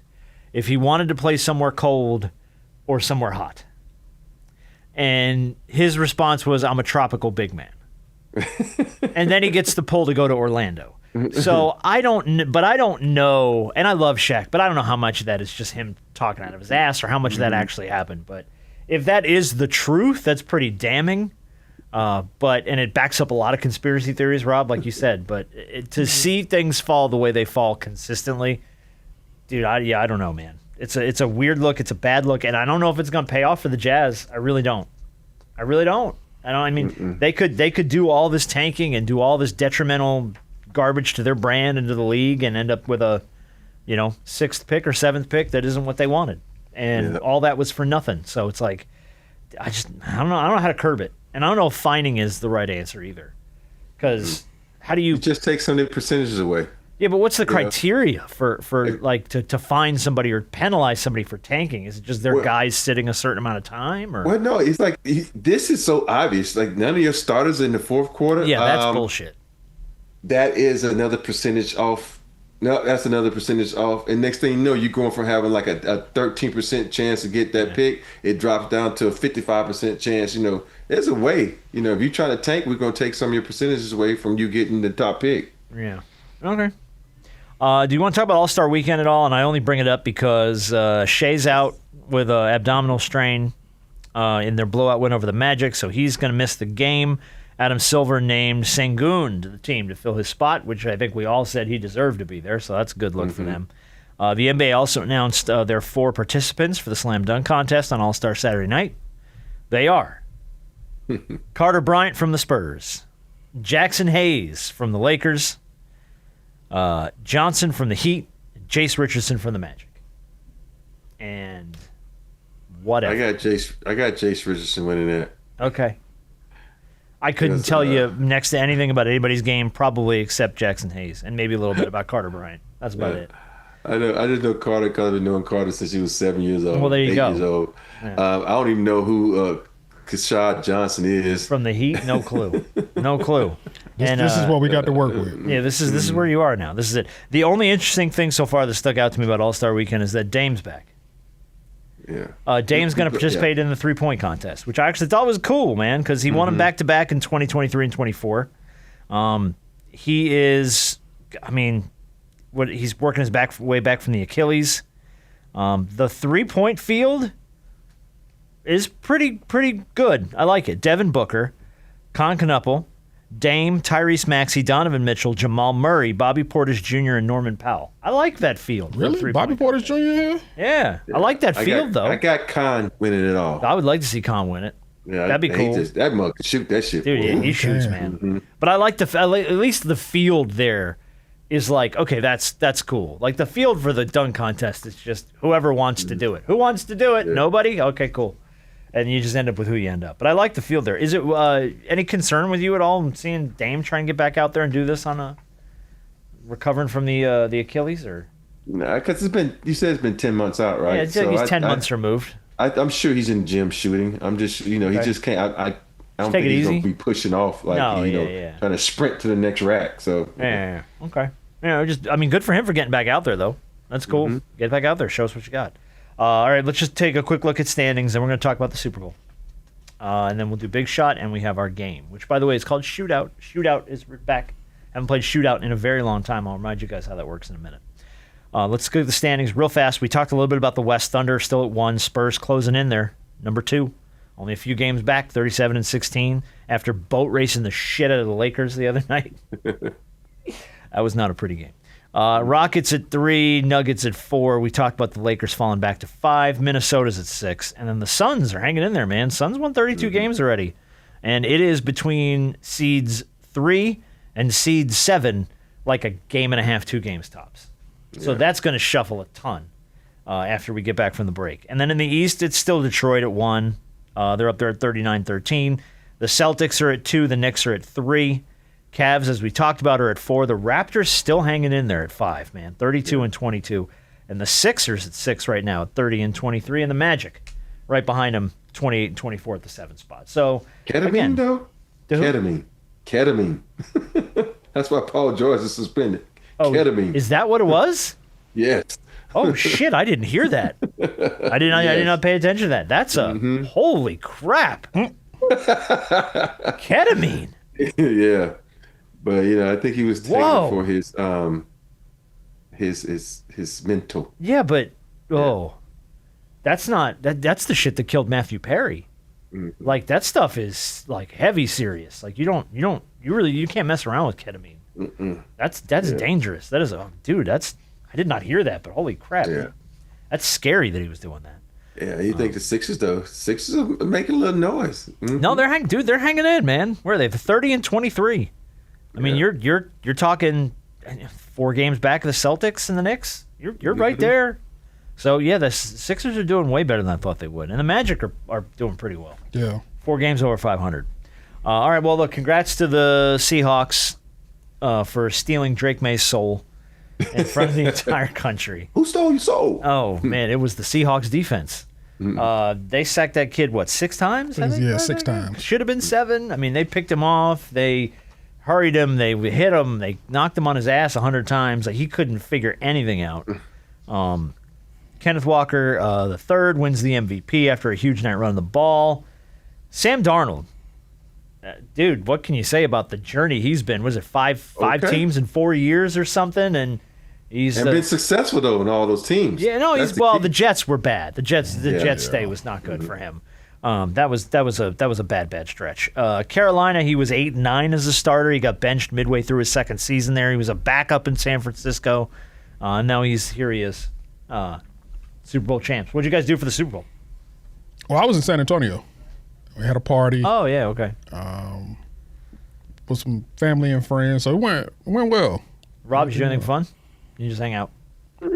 if he wanted to play somewhere cold or somewhere hot. And his response was, I'm a tropical big man. And then he gets the pull to go to Orlando. So I don't know, and I love Shaq, but I don't know how much of that is just him talking out of his ass or how much of that actually happened. But if that is the truth, that's pretty damning. And it backs up a lot of conspiracy theories, Rob, like you said. But to see things fall the way they fall consistently, dude, I don't know, man. It's a weird look. It's a bad look, and I don't know if it's going to pay off for the Jazz. I really don't. They could do all this tanking and do all this detrimental garbage to their brand and to the league and end up with a, 6th pick or 7th pick that isn't what they wanted. And all that was for nothing. So it's like, I don't know how to curb it. And I don't know if fining is the right answer either. Because how do you just take some of the percentages away? Yeah, but what's the criteria for to fine somebody or penalize somebody for tanking? Is it just their guys sitting a certain amount of time? Or? Well, no, it's like this is so obvious. Like none of your starters in the fourth quarter. Yeah, that's bullshit. That is another percentage off. No, that's another percentage off. And next thing you know, you're going from having like a 13% chance to get that pick. It drops down to a 55% chance. There's a way. If you're trying to tank, we're going to take some of your percentages away from you getting the top pick. Yeah. Okay. Do you want to talk about All-Star Weekend at all? And I only bring it up because Shea's out with an abdominal strain in their blowout win over the Magic, so he's going to miss the game. Adam Silver named Sengun to the team to fill his spot, which I think we all said he deserved to be there, so that's a good look for them. The NBA also announced their 4 participants for the Slam Dunk Contest on All-Star Saturday night. They are Carter Bryant from the Spurs, Jackson Hayes from the Lakers, Johnson from the Heat, Jace Richardson from the Magic. And whatever. I got Jace Richardson winning that. Okay. I couldn't tell you next to anything about anybody's game, probably except Jackson Hayes, and maybe a little bit about Carter Bryant. That's about it. I just know Carter because I've been knowing Carter since he was 7 years old. Well, there you go. 8 years old. Yeah. I don't even know who Kashad Johnson is. From the Heat? No clue. No clue. This is what we got to work with. Yeah, this is where you are now. This is it. The only interesting thing so far that stuck out to me about All-Star Weekend is that Dame's back. Yeah. Dame's going to participate in the 3-point contest, which I actually thought was cool, man, because he won them back-to-back in 2023 and 24. He is, he's working his way back from the Achilles. The 3-point field is pretty good. I like it. Devin Booker, Con Knuppel, Dame, Tyrese Maxey, Donovan Mitchell, Jamal Murray, Bobby Portis Jr., and Norman Powell. I like that field. Really? Bobby Portis Jr. here? Yeah. I like that field, though. I got Con winning it all. I would like to see Con win it. Yeah, that'd be cool. That mug could shoot that shit. Dude, he shoots, man. But I like at least the field there is like, okay, that's cool. Like the field for the dunk contest is just whoever wants to do it. Who wants to do it? Yeah. Nobody? Okay, cool. and you just end up with who you end up. But I like the field there. Is it any concern with you at all seeing Dame try and get back out there and do this on a recovering from the Achilles or? No, because you said it's been 10 months out, right? Yeah, it's like he's 10 months removed. I'm sure he's in the gym shooting. I'm just, he just can't. I don't think he's going to be pushing off trying to sprint to the next rack. So yeah. Okay. Good for him for getting back out there though. That's cool. Mm-hmm. Get back out there. Show us what you got. All right, let's just take a quick look at standings, and we're going to talk about the Super Bowl. And then we'll do Big Shot, and we have our game, which, by the way, is called Shootout. Shootout is back. Haven't played Shootout in a very long time. I'll remind you guys how that works in a minute. Let's go to the standings real fast. We talked a little bit about the West. Thunder still at 1. Spurs closing in there, number 2. Only a few games back, 37-16, after boat racing the shit out of the Lakers the other night. That was not a pretty game. Rockets at 3, Nuggets at 4. We talked about the Lakers falling back to 5. Minnesota's at 6. And then the Suns are hanging in there, man. Suns won 32 games already. And it is between seeds 3 and seeds 7, like a game and a half, 2 games tops. So that's going to shuffle a ton after we get back from the break. And then in the East, it's still Detroit at 1. They're up there at 39-13. The Celtics are at 2. The Knicks are at 3. Cavs, as we talked about, are at 4. The Raptors still hanging in there at 5, man, 32-22. And the Sixers at 6 right now at 30-23. And the Magic right behind them, 28-24 at the 7th spot. So, Ketamine, again, though? Ketamine. That's why Paul George is suspended. Ketamine. Is that what it was? Yes. Oh, shit, I didn't hear that. I did not pay attention to that. That's a holy crap. Ketamine. Yeah. But I think he was taken for his mental. Yeah, but that's not that's the shit that killed Matthew Perry. Mm-hmm. Like that stuff is like heavy serious. Like you can't mess around with ketamine. Mm-mm. That's dangerous. That is I did not hear that, but holy crap. Yeah. That's scary that he was doing that. Yeah, you think the Sixers though? Sixers are making a little noise. Mm-hmm. No, they're hanging in, man. Where are they? 30-23. I mean, you're talking 4 games back of the Celtics and the Knicks. You're right there. So yeah, the Sixers are doing way better than I thought they would, and the Magic are doing pretty well. Yeah, 4 games over 500. All right, well, look, congrats to the Seahawks for stealing Drake May's soul in front of the entire country. Who stole your soul? Oh man, it was the Seahawks defense. They sacked that kid 6 times? I think? Yeah, 6 times. Should have been 7. I mean, they picked him off. They hurried him. They hit him. They knocked him on his ass 100 times. Like he couldn't figure anything out. Kenneth Walker, the third, wins the MVP after a huge night running the ball. Sam Darnold, dude, what can you say about the journey he's been? Was it five teams in 4 years or something? And he's been successful though in all those teams. Yeah, no, the Jets were bad. The Jets stay was not good for him. That was a bad stretch. Carolina, he was 8-9 as a starter. He got benched midway through his second season there. He was a backup in San Francisco. Now he is Super Bowl champs. What'd you guys do for the Super Bowl? Well, I was in San Antonio. We had a party. Oh yeah, okay. With some family and friends, so it went well. Rob, did you do anything fun? You just hang out. I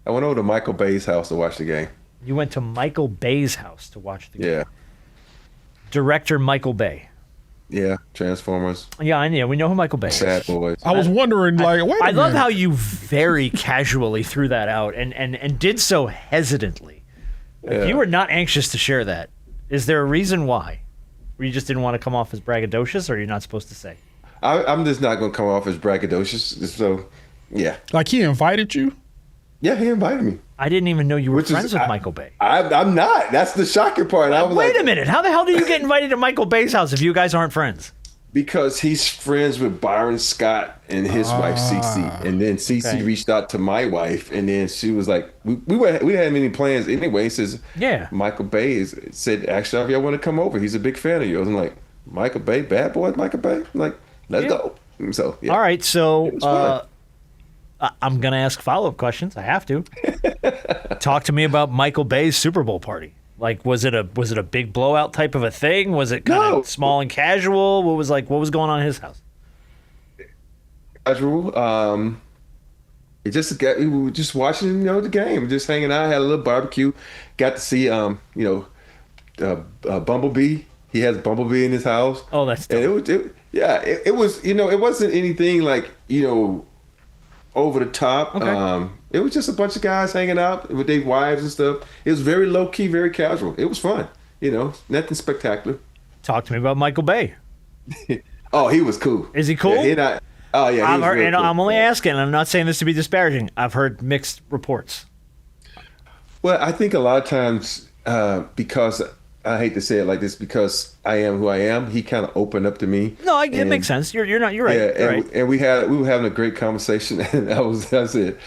went over to Michael Bay's house to watch the game. You went to Michael Bay's house to watch the game? Yeah. Director Michael Bay. Yeah, Transformers. Yeah, I know. We know who Michael Bay is. Sad Boys. I was wondering, wait a minute. I love how you very casually threw that out and did so hesitantly. Like, you were not anxious to share that. Is there a reason why? Or you just didn't want to come off as braggadocious, or you're not supposed to say? I'm just not going to come off as braggadocious. So, yeah. Like he invited you? Yeah, he invited me. I didn't even know you were friends with Michael Bay. I'm not. That's the shocking part. Wait a minute. How the hell do you get invited to Michael Bay's house if you guys aren't friends? Because he's friends with Byron Scott and his wife, Cece. And then Cece reached out to my wife, and then she was like, we didn't have any plans anyway. He says, Michael Bay said, actually, if y'all want to come over, he's a big fan of yours. I'm like, Michael Bay, bad boy, Michael Bay? I'm like, let's go. So, yeah. All right, so I'm going to ask follow-up questions. I have to. Talk to me about Michael Bay's Super Bowl party. Like, was it a big blowout type of a thing? Was it kind of small and casual? What was going on in his house? Casual. we were just watching, the game, just hanging out, had a little barbecue, got to see, Bumblebee. He has Bumblebee in his house. Oh, that's dope. And it was, it wasn't anything like, over the top. Okay. It was just a bunch of guys hanging out with their wives and stuff. It was very low key, very casual. It was fun. Nothing spectacular. Talk to me about Michael Bay. Oh, he was cool. Is he cool? Yeah, he was real cool. I'm only asking. I'm not saying this to be disparaging. I've heard mixed reports. Well, I think a lot of times because I hate to say it like this, because I am who I am, he kind of opened up to me. No, it makes sense. You're right. Yeah, You're right. And we were having a great conversation, and I said,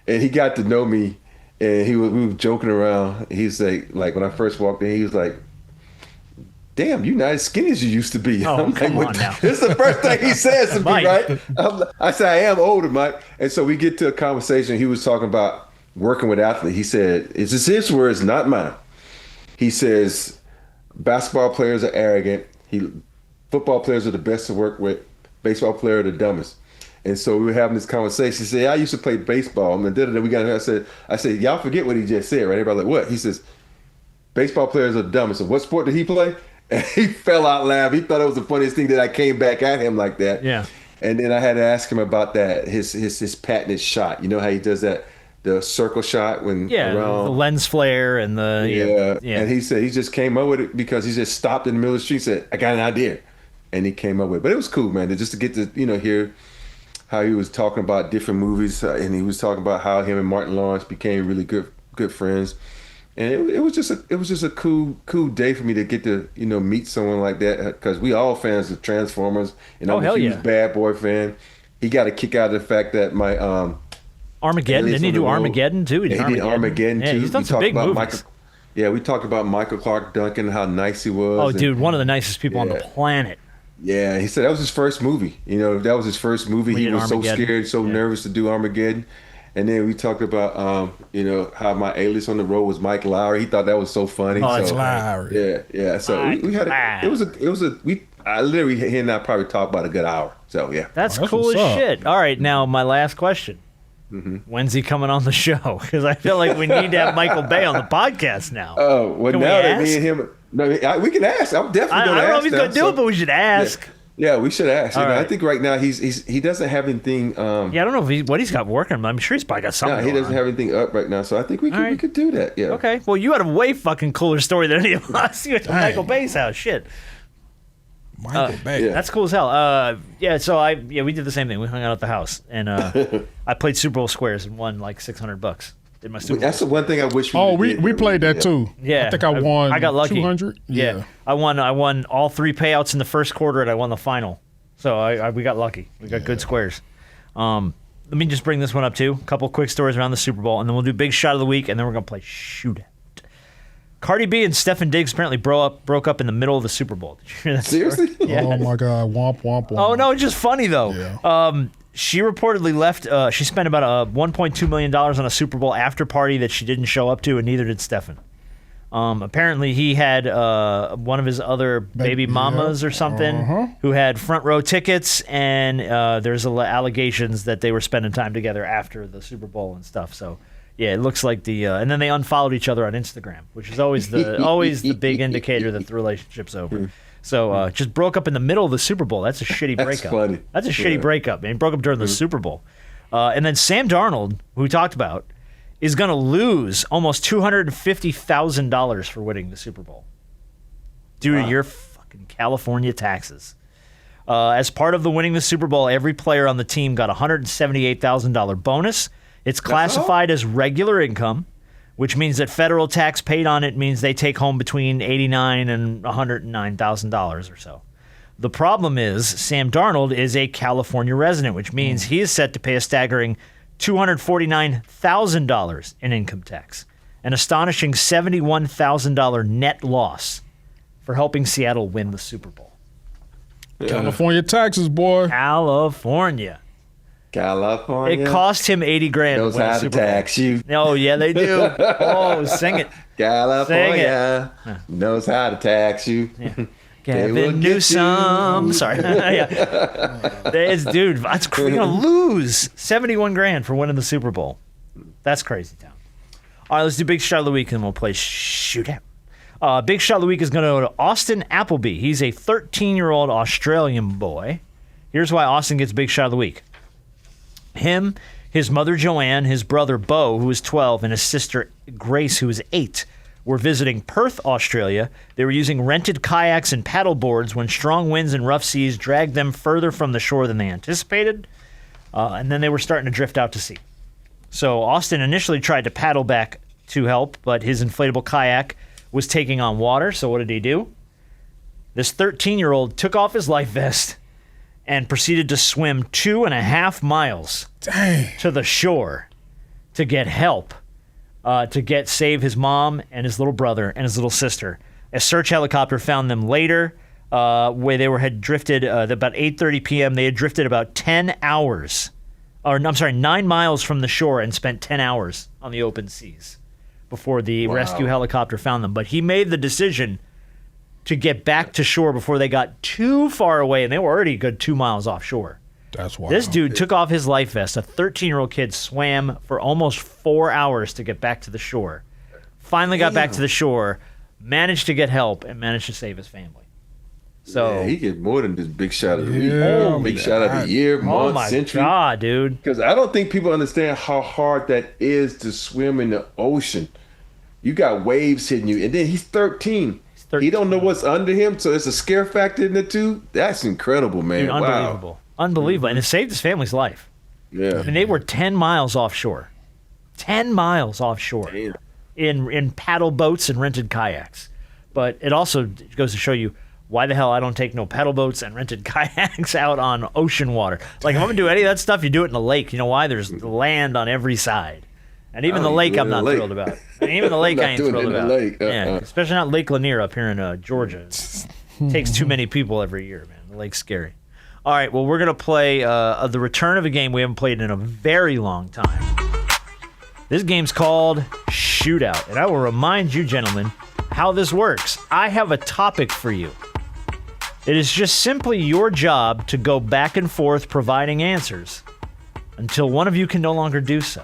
and he got to know me, and we were joking around. He's like when I first walked in, he was like, "Damn, you're not as skinny as you used to be." Oh, I'm come like, on now. This is the first thing he says to me, Mike. right? I said, "I am older, Mike," and so we get to a conversation. He was talking about working with athletes. He said, "It's just his words, not mine." He says, "Basketball players are arrogant. Football players are the best to work with. Baseball players are the dumbest." And so we were having this conversation. He said, "I used to play baseball." And then we got here. I said, "Y'all forget what he just said, right?" Everybody like, "What?" He says, "Baseball players are the dumbest." And what sport did he play? And he fell out laughing. He thought it was the funniest thing that I came back at him like that. Yeah. And then I had to ask him about that, his patented shot. You know how he does that, the circle shot when around the lens flare and the yeah. And he said he just came up with it because he just stopped in the middle of the street and said, "I got an idea," and he came up with it. But it was cool, man, just to get to hear how he was talking about different movies, and he was talking about how him and Martin Lawrence became really good friends. And it was just a cool day for me to get to meet someone like that, because we all fans of Transformers, and I'm a huge Bad Boy fan. He got a kick out of the fact that my Armageddon. Didn't he do Armageddon too? He did Armageddon too. He's done some big movies. We talked about Michael Clark Duncan, how nice he was. Oh, dude, one of the nicest people on the planet. Yeah, he said that was his first movie. That was his first movie. He was so scared, so nervous to do Armageddon. And then we talked about, how my alias on the road was Mike Lowry. He thought that was so funny. Oh, that's Lowry. Yeah. So we had he and I probably talked about a good hour. So yeah, that's cool as shit. All right, now my last question. Mm-hmm. When's he coming on the show? Because I feel like we need to have Michael Bay on the podcast now. Oh, well, now that me and him, we can ask. I'm definitely going to ask. I don't know if he's going to do it, but we should ask. Yeah, we should ask. Right. I think right now he doesn't have anything. I don't know what he's got working. I'm sure he's probably got something. No, he doesn't have anything up right now. So I think we could do that. Yeah. Okay. Well, you had a way fucking cooler story than any of us. You went to Michael Bay's house. Shit. Michael Bay. Yeah. That's cool as hell. We did the same thing. We hung out at the house, and I played Super Bowl squares and won like $600. Did my Super Bowl. That's the one thing I wish we played that too. Yeah. I think I won. I got lucky. 200. Yeah. I won all three payouts in the first quarter, and I won the final. So we got lucky. We got good squares. Let me just bring this one up too. A couple quick stories around the Super Bowl, and then we'll do Big Shot of the Week, and then we're gonna play Shootout. Cardi B and Stephen Diggs apparently broke up in the middle of the Super Bowl. Did you hear that? Seriously? Yeah. Oh my God! Womp womp womp. Oh no, it's just funny though. Yeah. She reportedly left. She spent about $1.2 million on a Super Bowl after party that she didn't show up to, and neither did Stephen. Apparently, he had one of his other baby mamas or something who had front row tickets, and there's allegations that they were spending time together after the Super Bowl and stuff. So, yeah, it looks like and then they unfollowed each other on Instagram, which is always the big indicator that the relationship's over. So, just broke up in the middle of the Super Bowl. That's a shitty breakup. Funny. That's a shitty breakup. Man, he broke up during the Super Bowl. And then Sam Darnold, who we talked about, is going to lose almost $250,000 for winning the Super Bowl due to your fucking California taxes. As part of the winning the Super Bowl, every player on the team got a $178,000 bonus. It's classified as regular income, which means that federal tax paid on it means they take home between $89,000 and $109,000 or so. The problem is Sam Darnold is a California resident, which means he is set to pay a staggering $249,000 in income tax, an astonishing $71,000 net loss for helping Seattle win the Super Bowl. California taxes, boy. California. It cost him $80,000. Knows how to tax you. Oh yeah, they do. Oh, sing it. California knows how to tax you. Yeah. Gavin Newsom. Sorry. Yeah. Dude, that's you're going to lose $71,000 for winning the Super Bowl. That's crazy town. All right, let's do Big Shot of the Week, and we'll play Shootout. Big Shot of the Week is going to go to Austin Appleby. He's a 13-year-old Australian boy. Here's why Austin gets Big Shot of the Week. Him, his mother Joanne, his brother Beau, who is 12, and his sister Grace, who is 8, were visiting Perth, Australia. They were using rented kayaks and paddle boards when strong winds and rough seas dragged them further from the shore than they anticipated, and then they were starting to drift out to sea. So Austin initially tried to paddle back to help, but his inflatable kayak was taking on water, so what did he do? This 13-year-old took off his life vest and proceeded to swim 2.5 miles to the shore to get help, to save his mom and his little brother and his little sister. A search helicopter found them later, where they had drifted about 8:30 p.m. They had drifted about 10 hours, 9 miles from the shore and spent 10 hours on the open seas before the rescue helicopter found them. But he made the decision to get back to shore before they got too far away, and they were already a good 2 miles offshore. That's wild. This dude took off his life vest. A 13-year-old kid swam for almost 4 hours to get back to the shore. Finally got back to the shore, managed to get help, and managed to save his family. So he gets more than just Big Shot of the Week. Big Shot of the year, month, century. Oh, my God, dude. Because I don't think people understand how hard that is to swim in the ocean. You got waves hitting you, and then he's 13. He don't know what's under him, so it's a scare factor in it too. That's incredible, man. Dude, unbelievable. Wow. Unbelievable. And it saved his family's life. Yeah. And they were 10 miles offshore. 10 miles offshore. Damn. In paddle boats and rented kayaks. But it also goes to show you why the hell I don't take no paddle boats and rented kayaks out on ocean water. Like, if I'm going to do any of that stuff, you do it in the lake. You know why? There's land on every side. And even the lake, I'm not thrilled about. And even the lake, I ain't thrilled about. Yeah, especially not Lake Lanier up here in Georgia. It takes too many people every year, man. The lake's scary. All right, well, we're going to play the return of a game we haven't played in a very long time. This game's called Shootout, and I will remind you, gentlemen, how this works. I have a topic for you. It is just simply your job to go back and forth providing answers until one of you can no longer do so.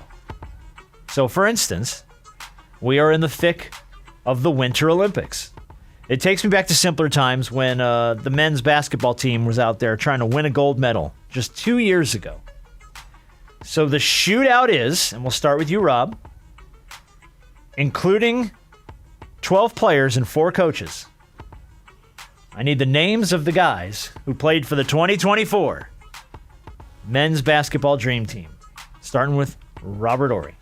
So, for instance, we are in the thick of the Winter Olympics. It takes me back to simpler times when the men's basketball team was out there trying to win a gold medal just 2 years ago. So the shootout is, and we'll start with you, Rob, including 12 players and 4 coaches. I need the names of the guys who played for the 2024 men's basketball dream team, starting with Robert Horry.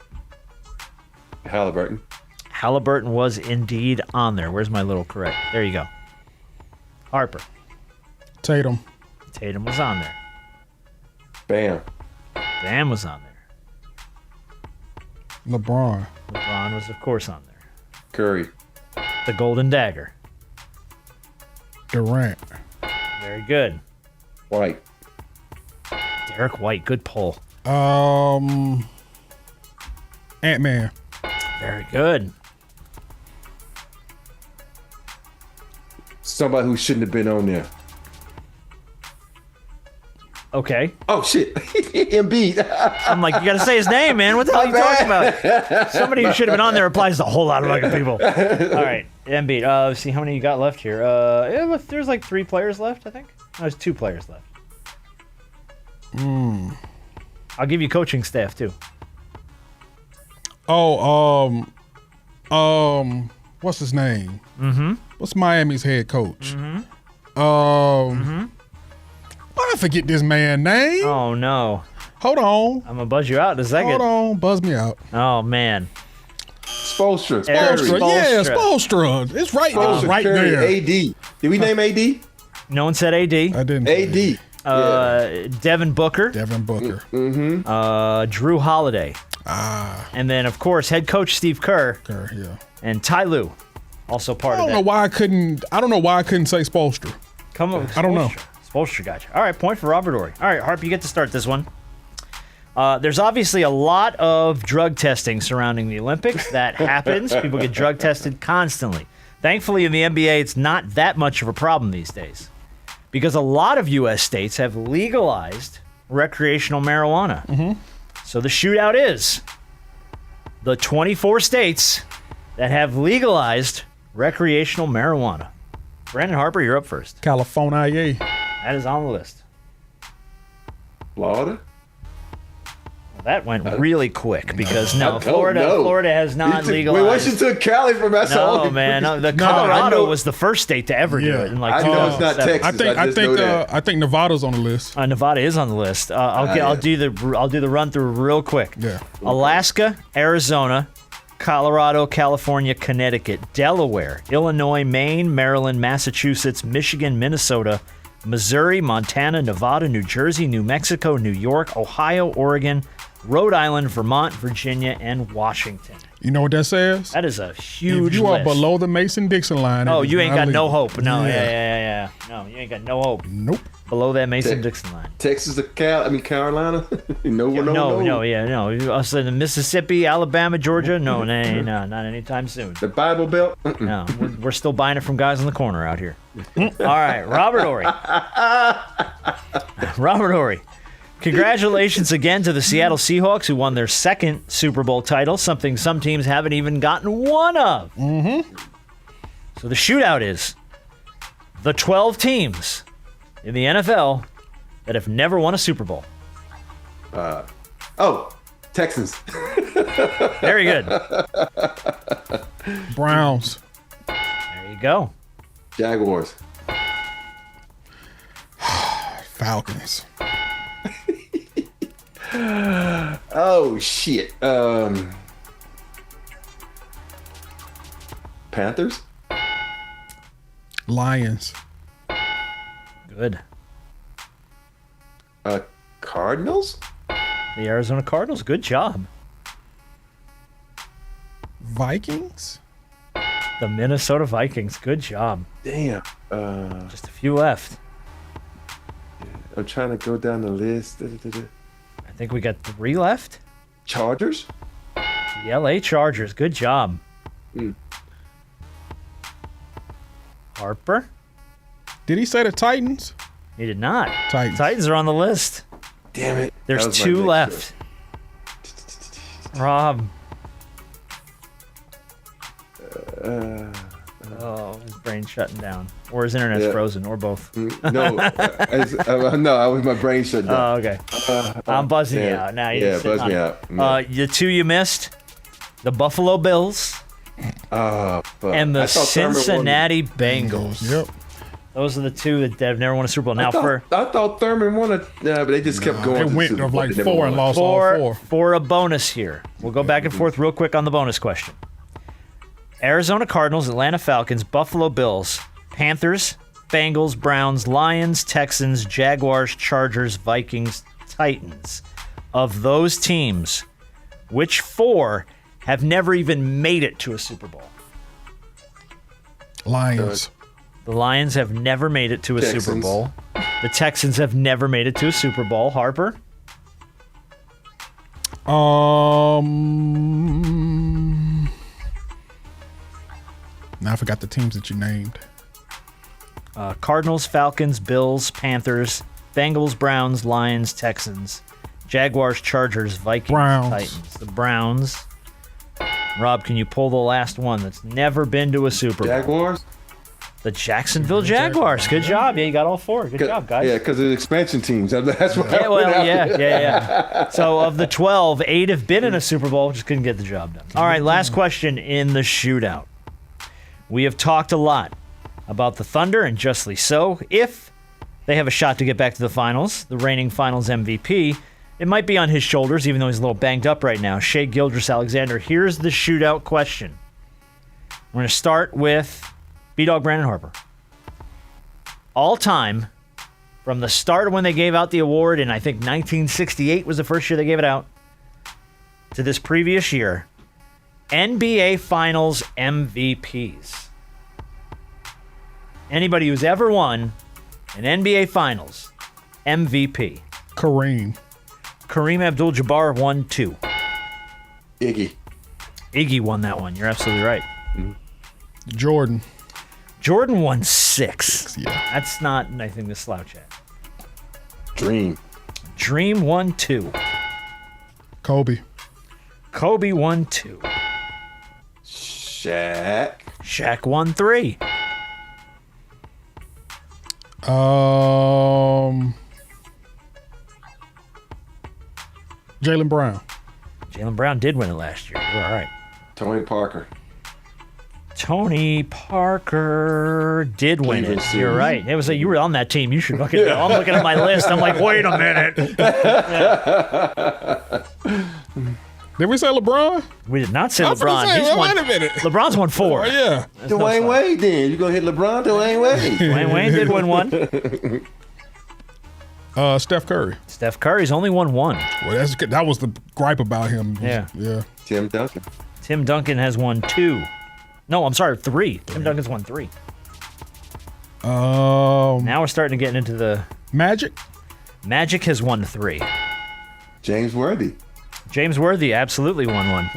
Halliburton was indeed on there. Where's my little correct? There you go. Harper. Tatum was on there. Bam was on there. LeBron was, of course, on there. Curry. The Golden Dagger. Durant. Very good. White. Derek White. Good pull. Ant-Man. Very good. Somebody who shouldn't have been on there. Okay. Oh, shit. Embiid. I'm like, you got to say his name, man. What the hell are you talking about? Somebody who should have been on there applies to a whole lot of fucking people. All right. Embiid. Let's see how many you got left here. There's like 3 players left, I think. No, there's 2 players left. I'll give you coaching staff, too. What's his name? Mm-hmm. What's Miami's head coach? I forget this man's name. Oh, no. Hold on. I'm going to buzz you out in a second. Hold on. Buzz me out. Oh, man. Spoelstra. Yeah, Spoelstra. It's right, Spoelstra, right Curry, there. AD. Did we name AD? No one said AD. I didn't. AD. Devin Booker. Mm-hmm. Drew Holiday. And then, of course, head coach Steve Kerr. Yeah. And Ty Lue, also part of that. I don't know why I couldn't say Spoelstra. Come on. I don't know. Spoelstra got you. All right, point for Robert Horry. All right, Harp, you get to start this one. There's obviously a lot of drug testing surrounding the Olympics. That happens. People get drug tested constantly. Thankfully, in the NBA, it's not that much of a problem these days because a lot of U.S. states have legalized recreational marijuana. Mm-hmm. So the shootout is the 24 states that have legalized recreational marijuana. Brandon Harper, you're up first. California. That is on the list. Florida? Well, that went really quick because I don't Florida know. has not legalized. Wait, what you took Cali from us? No, man. No, the Colorado was the first state to ever do Yeah. it. In like I know it's not 2007. Texas. I think Nevada's on the list. Nevada is on the list. I'll do the run through real quick. Yeah. Alaska, Arizona, Colorado, California, Connecticut, Delaware, Illinois, Maine, Maryland, Massachusetts, Michigan, Minnesota, Missouri, Montana, Nevada, New Jersey, New Mexico, New York, Ohio, Oregon, Rhode Island, Vermont, Virginia, and Washington. You know what that says? That is a huge If you list. are below the Mason-Dixon line. Oh, it is you ain't not got no legal. hope. No, yeah. No, you ain't got no hope. Nope. Below that Mason-Dixon line. Texas to Carolina? No. Us in Mississippi, Alabama, Georgia? No, not anytime soon. The Bible Belt? No, we're still buying it from guys in the corner out here. All right, Robert Horry. Robert Horry. Congratulations again to the Seattle Seahawks who won their second Super Bowl title, something some teams haven't even gotten one of. Mm-hmm. So the shootout is the 12 teams in the NFL that have never won a Super Bowl. Texans. Very good. Browns. There you go. Jaguars. Falcons. Oh, shit. Panthers? Lions. Good. Cardinals? The Arizona Cardinals, good job. Vikings. The Minnesota Vikings, good job. Damn. Just a few left. I'm trying to go down the list. I think we got 3 left. Chargers? The LA Chargers, good job. Harper? Did he say the Titans? He did not. Titans. Titans are on the list. Damn it. There's That was my 2 next left. Rob. His brain's shutting down. Or his internet's Yeah. frozen, or both. No, I was my brain shut down. Oh, okay. I'm buzzing you yeah. out. Now Yeah, just sitting buzz me on out. it. The 2 you missed, the Buffalo Bills Fuck. and the I thought Thurman won. Cincinnati Bengals. Yep. Those are the 2 that have never won a Super Bowl. Now, I thought Thurman won it, but they just kept going. They to the went Super to Bowl. like They never 4 and won. lost all 4. for a bonus here. We'll go back and forth real quick on the bonus question. Arizona Cardinals, Atlanta Falcons, Buffalo Bills, Panthers, Bengals, Browns, Lions, Texans, Jaguars, Chargers, Vikings, Titans. Of those teams, which 4 have never even made it to a Super Bowl? Lions. The Lions have never made it to a Super Texans. Bowl. The Texans have never made it to a Super Bowl. Harper? Now I forgot the teams that you named. Cardinals, Falcons, Bills, Panthers, Bengals, Browns, Lions, Texans, Jaguars, Chargers, Vikings, Browns. Titans. The Browns. Rob, can you pull the last one that's never been to a Super Bowl? Jaguars? The Jacksonville Jaguars. Good job. Yeah, you got all 4. Good job, guys. Yeah, because of the expansion teams. That's why. Yeah, well, yeah. So of the 12, 8 have been in a Super Bowl, just couldn't get the job done. All right, last question in the shootout. We have talked a lot about the Thunder, and justly so. If they have a shot to get back to the finals, the reigning finals MVP, it might be on his shoulders, even though he's a little banged up right now. Shea Gildress-Alexander, here's the shootout question. We're going to start with B-Dog Brandon Harper. All time, from the start of when they gave out the award, and I think 1968 was the first year they gave it out, to this previous year, NBA Finals MVPs. Anybody who's ever won an NBA Finals MVP. Kareem. Kareem Abdul-Jabbar won 2. Iggy. Iggy won that one. You're absolutely right. Jordan. Jordan won 6. Yeah. That's not anything to slouch at. Dream. Dream won 2. Kobe. Kobe won 2. Shaq. Shaq won 3. Jaylen Brown. Jaylen Brown did win it last year. You're all right. Tony Parker. Tony Parker did win Cleveland it. Series. You're right. It was like you were on that team. You should fucking know. I'm looking at my list. I'm like, wait a minute. Did we say LeBron? We did not say I was LeBron. gonna say, He's well, won. wait a minute. LeBron's won 4. Oh, yeah. Dwayne Wade then. You gonna hit LeBron? Dwayne Wade. Dwayne Wade did win 1. Steph Curry. Steph Curry's only won 1. Well, that was the gripe about him. Yeah. Yeah. Tim Duncan. Tim Duncan has won 2. No, I'm sorry, 3. Tim Duncan's won 3. Now we're starting to get into the... Magic. Magic has won 3. James Worthy. James Worthy absolutely won 1.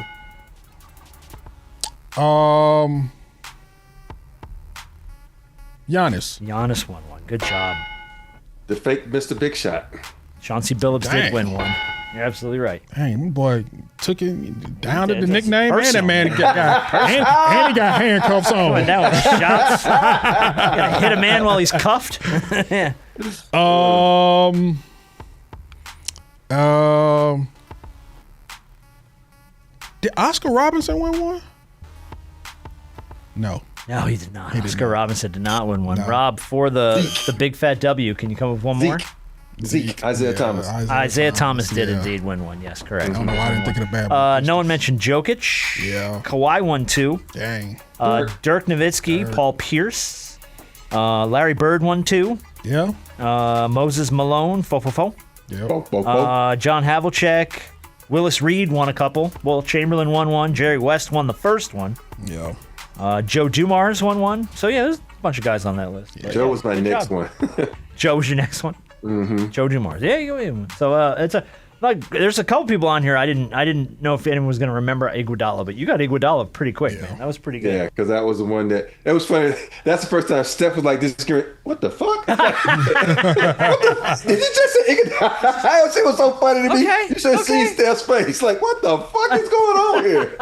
Giannis. Giannis won 1. Good job. The fake Mr. Big Shot. Chauncey Billups Dang. did win 1. You're absolutely right. Dang, my boy took it down to the That's nickname, and that personal. man and he got handcuffs Going on. down with shots. Gonna hit a man while he's cuffed. Did Oscar Robinson win 1? No. No, he did not. did Oscar not. Robinson did not win 1. No. Rob, for the big fat W, can you come up with one more? Zeke. Isaiah Thomas. Isaiah Thomas did yeah. indeed win 1. Yes, correct. I don't know why I didn't think of the bad one. No one mentioned Jokic. Yeah. Kawhi won 2. Dang. Dirk Nowitzki, Paul Pierce. Larry Bird won 2. Yeah. Moses Malone, fo. Yeah. John Havlicek. Willis Reed won a couple. Will Chamberlain won 1. Jerry West won the first one. Yeah. Joe Dumars won 1. So, yeah, there's a bunch of guys on that list. But, Joe was my good next job. one. Joe was your next one? Mm-hmm. Joe Dumars. Yeah, you go. So, it's a... Like, there's a couple people on here I didn't know if anyone was going to remember Iguodala, but you got Iguodala pretty quick, man. That was pretty good. Yeah, because that was the one that was funny. That's the first time Steph was like this. What the fuck? What the, did you just say Iguodala? It was so funny to me. Okay, You should have seen Steph's face. Like, what the fuck is going on here?